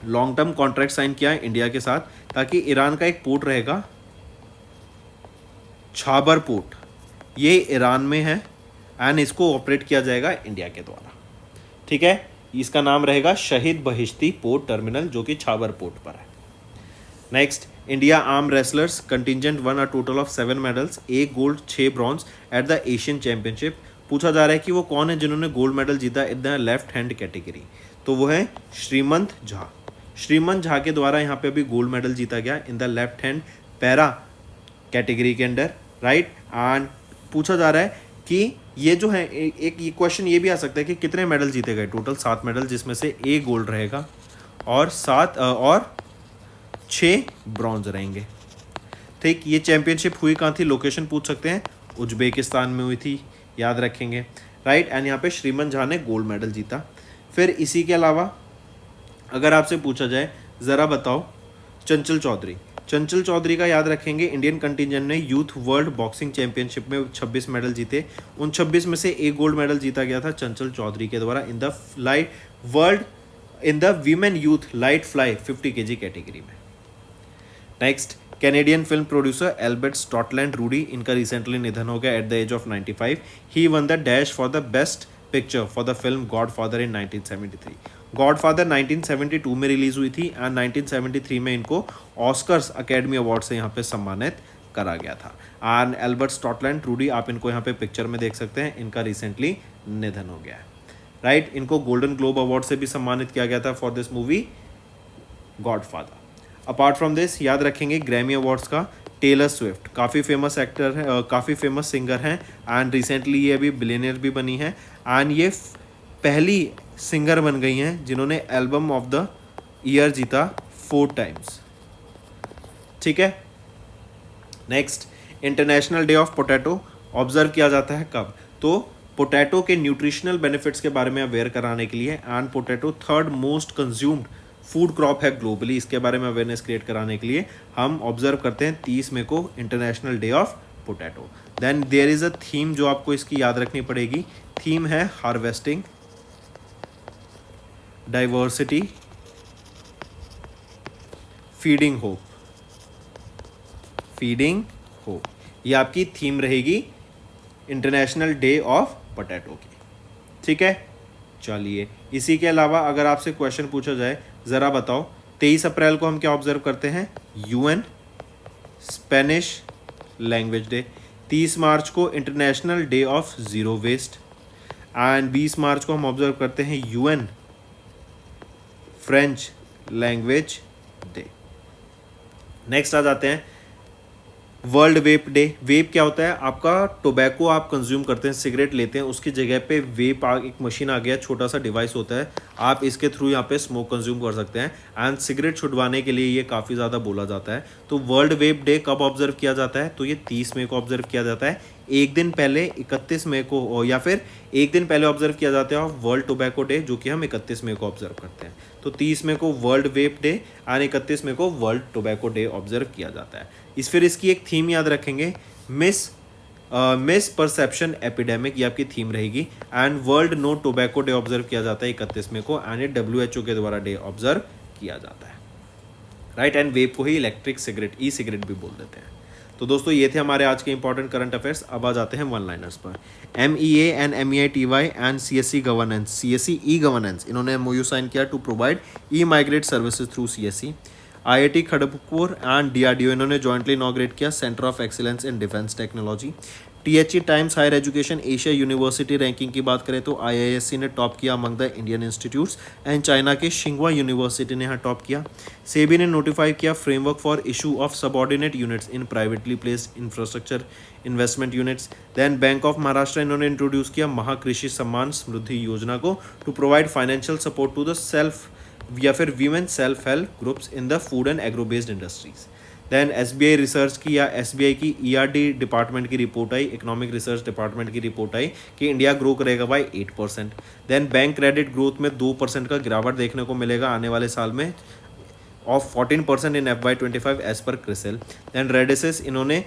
Speaker 1: लॉन्ग टर्म कॉन्ट्रैक्ट साइन किया है इंडिया के साथ, ताकि ईरान का एक पोर्ट रहेगा छाबर पोर्ट, ये ईरान में है एंड इसको ऑपरेट किया जाएगा इंडिया के द्वारा। ठीक है, इसका नाम रहेगा शहीद बहिश्ती पोर्ट टर्मिनल जो कि छाबर पोर्ट पर है। Next, India arm wrestlers contingent one a total of 7 medals, 1 gold 6 bronze at the Asian championship. पूछा जा रहा है कि वो कौन है जिन्होंने गोल्ड मेडल जीता in the left hand category, तो वो है श्रीमंत झा। श्रीमंत झा के द्वारा यहाँ पे अभी गोल्ड मेडल जीता गया in the left hand para category के अंडर, राइट। एंड पूछा जा रहा है कि ये जो है एक क्वेश्चन ये भी आ सकता है कि कितने मेडल जीते गए, टोटल 7 मेडल जिसमें से 1 गोल्ड रहेगा और 6 ब्रॉन्ज रहेंगे। ठीक, ये चैंपियनशिप हुई कहाँ थी, लोकेशन पूछ सकते हैं, उज्बेकिस्तान में हुई थी, याद रखेंगे, राइट। एंड यहाँ पे श्रीमंत झा ने गोल्ड मेडल जीता। फिर इसी के अलावा अगर आपसे पूछा जाए ज़रा बताओ चंचल चौधरी, चंचल चौधरी का याद रखेंगे, इंडियन कंटिजेंट ने यूथ वर्ल्ड बॉक्सिंग चैंपियनशिप में 26 मेडल जीते, उन 26 में से 1 गोल्ड मेडल जीता गया था चंचल चौधरी के द्वारा in the women youth light fly 50 kg category में। Next, Canadian film producer Albert Scotland Ruddy, इनका रिसेंटली निधन हो गया at the age of 95। He won the dash for the best picture for the film Godfather in 1973। Godfather 1972 में release हुई थी and 1973 में इनको ऑस्कर्स अकेडमी अवार्ड से यहाँ पे सम्मानित करा गया था। एंड एल्बर्ट स्कॉटलैंड रूडी, आप इनको यहाँ पे पिक्चर में देख सकते हैं, इनका रिसेंटली निधन हो गया है, राइट। इनको गोल्डन ग्लोब अवार्ड से भी सम्मानित किया गया था for this movie godfather. Apart from this याद रखेंगे ग्रैमी अवार्ड्स का टेलर स्विफ्ट, काफ़ी फेमस एक्टर है, काफ़ी फेमस सिंगर हैं एंड रिसेंटली ये अभी बिलियनियर भी बनी है एंड ये पहली सिंगर बन गई हैं जिन्होंने एल्बम ऑफ द ईयर जीता 4 टाइम्स। ठीक है, next, international day of potato observe किया जाता है कब, तो पोटैटो के न्यूट्रिशनल बेनिफिट्स के बारे में अवेयर कराने के लिए and potato 3rd most consumed food crop है ग्लोबली, इसके बारे में अवेयरनेस क्रिएट कराने के लिए हम ऑब्जर्व करते हैं 30 मई को international day of potato. Then there is a theme जो आपको इसकी याद रखनी पड़ेगी, थीम है harvesting diversity feeding hope, feeding hope, ये आपकी थीम रहेगी इंटरनेशनल डे ऑफ पोटैटो की। ठीक है, चलिए इसी के अलावा अगर आपसे क्वेश्चन पूछा जाए ज़रा बताओ 23 अप्रैल को हम क्या ऑब्जर्व करते हैं, UN Spanish language day, 30 March को international day of zero waste and 20 March को हम ऑब्जर्व करते हैं UN French language day. Next आ जाते हैं वर्ल्ड वेप डे। वेप क्या होता है, आपका टोबैको आप कंज्यूम करते हैं, सिगरेट लेते हैं, उसकी जगह पे वेप एक मशीन आ गया, छोटा सा डिवाइस होता है, आप इसके थ्रू यहाँ पे स्मोक कंज्यूम कर सकते हैं एंड सिगरेट छुड़वाने के लिए ये काफ़ी ज़्यादा बोला जाता है। तो वर्ल्ड वेप डे कब ऑब्जर्व किया जाता है, तो ये 30 मई को ऑब्जर्व किया जाता है, एक दिन पहले 31 मई को, या फिर एक दिन पहले ऑब्जर्व किया जाता है वर्ल्ड टोबैको डे जो कि हम 31 मई को ऑब्जर्व करते हैं। तो 30 मई को वर्ल्ड वेप डे एंड 31 मई को वर्ल्ड टोबैको डे ऑब्जर्व किया जाता है। फिर इसकी एक थीम याद रखेंगे, मिस परसेप्शन एपिडेमिक, ये आपकी थीम रहेगी and world no tobacco day observe किया जाता है 31 मई को एंड ये WHO के द्वारा डे ऑब्जर्व किया जाता है, राइट। एंड वेप को ही इलेक्ट्रिक सिगरेट, ई सिगरेट भी बोल देते हैं। तो दोस्तों ये थे हमारे आज के इंपॉर्टेंट करंट अफेयर्स। अब आ जाते हैं वन लाइनर्स पर। MEA and MEITY and CSE governance, CSE e governance, इन्होंने MOU साइन किया to provide e migrate services through CSE। IIT Kharagpur and DRDO इन्होंने जॉइंटली इनॉग्रेट किया centre of excellence in defence technology. THE times higher education Asia university ranking की बात करें तो IISc ने top किया among the Indian institutes and China के शिंगवा यूनिवर्सिटी ने यहाँ टॉप किया। सेबी ने नोटिफाई किया framework for issue of subordinate units in privately placed infrastructure investment units. Then bank of Maharashtra इन्होंने इंट्रोड्यूस किया महाकृषि सम्मान समृद्धि योजना को to provide financial support to the self या फिर women self help groups in the food and agro based industries. Then SBI research की या SBI की ERD department की report आई, इकोनॉमिक रिसर्च डिपार्टमेंट की रिपोर्ट आई कि इंडिया ग्रो करेगा bye 8%। Then bank credit growth में 2% का गिरावट देखने को मिलेगा आने वाले साल में of 14% in FY25 as per CRISIL. Then रेडिसिस इन्होंने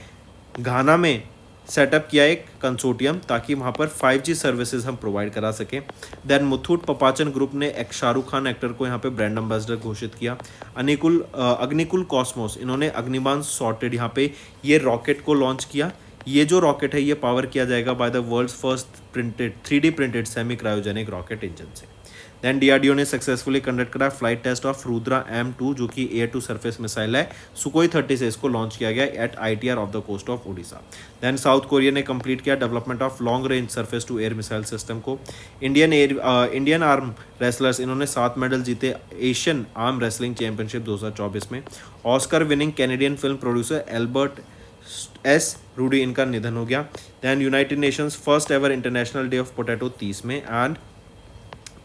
Speaker 1: घाना में सेटअप किया एक कंसोर्टियम ताकि वहाँ पर 5G सर्विसेज हम प्रोवाइड करा सकें। देन मुथूट पपाचन ग्रुप ने एक शाहरुख खान एक्टर को यहाँ पे ब्रांड एम्बेसडर घोषित किया। अग्निकुल कॉस्मोस, इन्होंने अग्निबाण सॉर्टेड यहाँ पे ये रॉकेट को लॉन्च किया। ये जो रॉकेट है ये पावर किया जाएगा by the world's first printed 3D printed semi cryogenic rocket engine से। देन डीआरडीओ ने सक्सेसफुली कंडक्ट करा flight test of Rudra M2 जो कि एयर टू सरफेस मिसाइल है। सुकोई 30 से इसको लॉन्च किया गया at ITR of the coast of Odisha. Then South Korea ने कंप्लीट किया development of long range surface to air missile system को। इंडियन आर्म रेसलर्स, इन्होंने 7 मेडल जीते एशियन आर्म रेसलिंग चैंपियनशिप 2024 में। Oscar winning Canadian film producer Albert Ruddy, इनका निधन हो गया। Then United Nations first ever international day of potato 30 में, and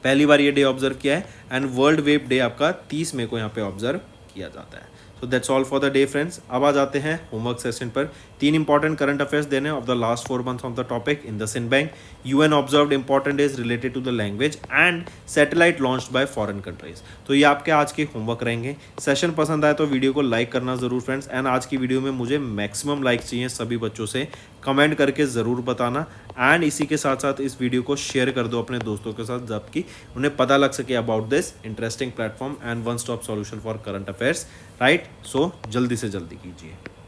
Speaker 1: पहली बार ये डे ऑब्जर्व किया है। एंड वर्ल्ड वेब डे आपका 30 मई को यहाँ पे ऑब्जर्व किया जाता है। So that's all for the day friends. अब आ जाते हैं होमवर्क सेशन पर। 3 इंपॉर्टेंट करंट अफेयर्स देने of the last 4 months of the topic in the सिन bank. UN observed important days related to the language and satellite launched by foreign countries. तो ये आपके आज के होमवर्क रहेंगे। सेशन पसंद आए तो वीडियो को लाइक करना जरूर फ्रेंड्स। एंड आज की वीडियो में मुझे मैक्सिमम लाइक चाहिए सभी बच्चों से, कमेंट करके ज़रूर बताना। एंड इसी के साथ साथ इस वीडियो को शेयर कर दो अपने दोस्तों के साथ जबकि उन्हें पता लग सके about this interesting platform and one stop solution for current affairs, right. So जल्दी से जल्दी कीजिए।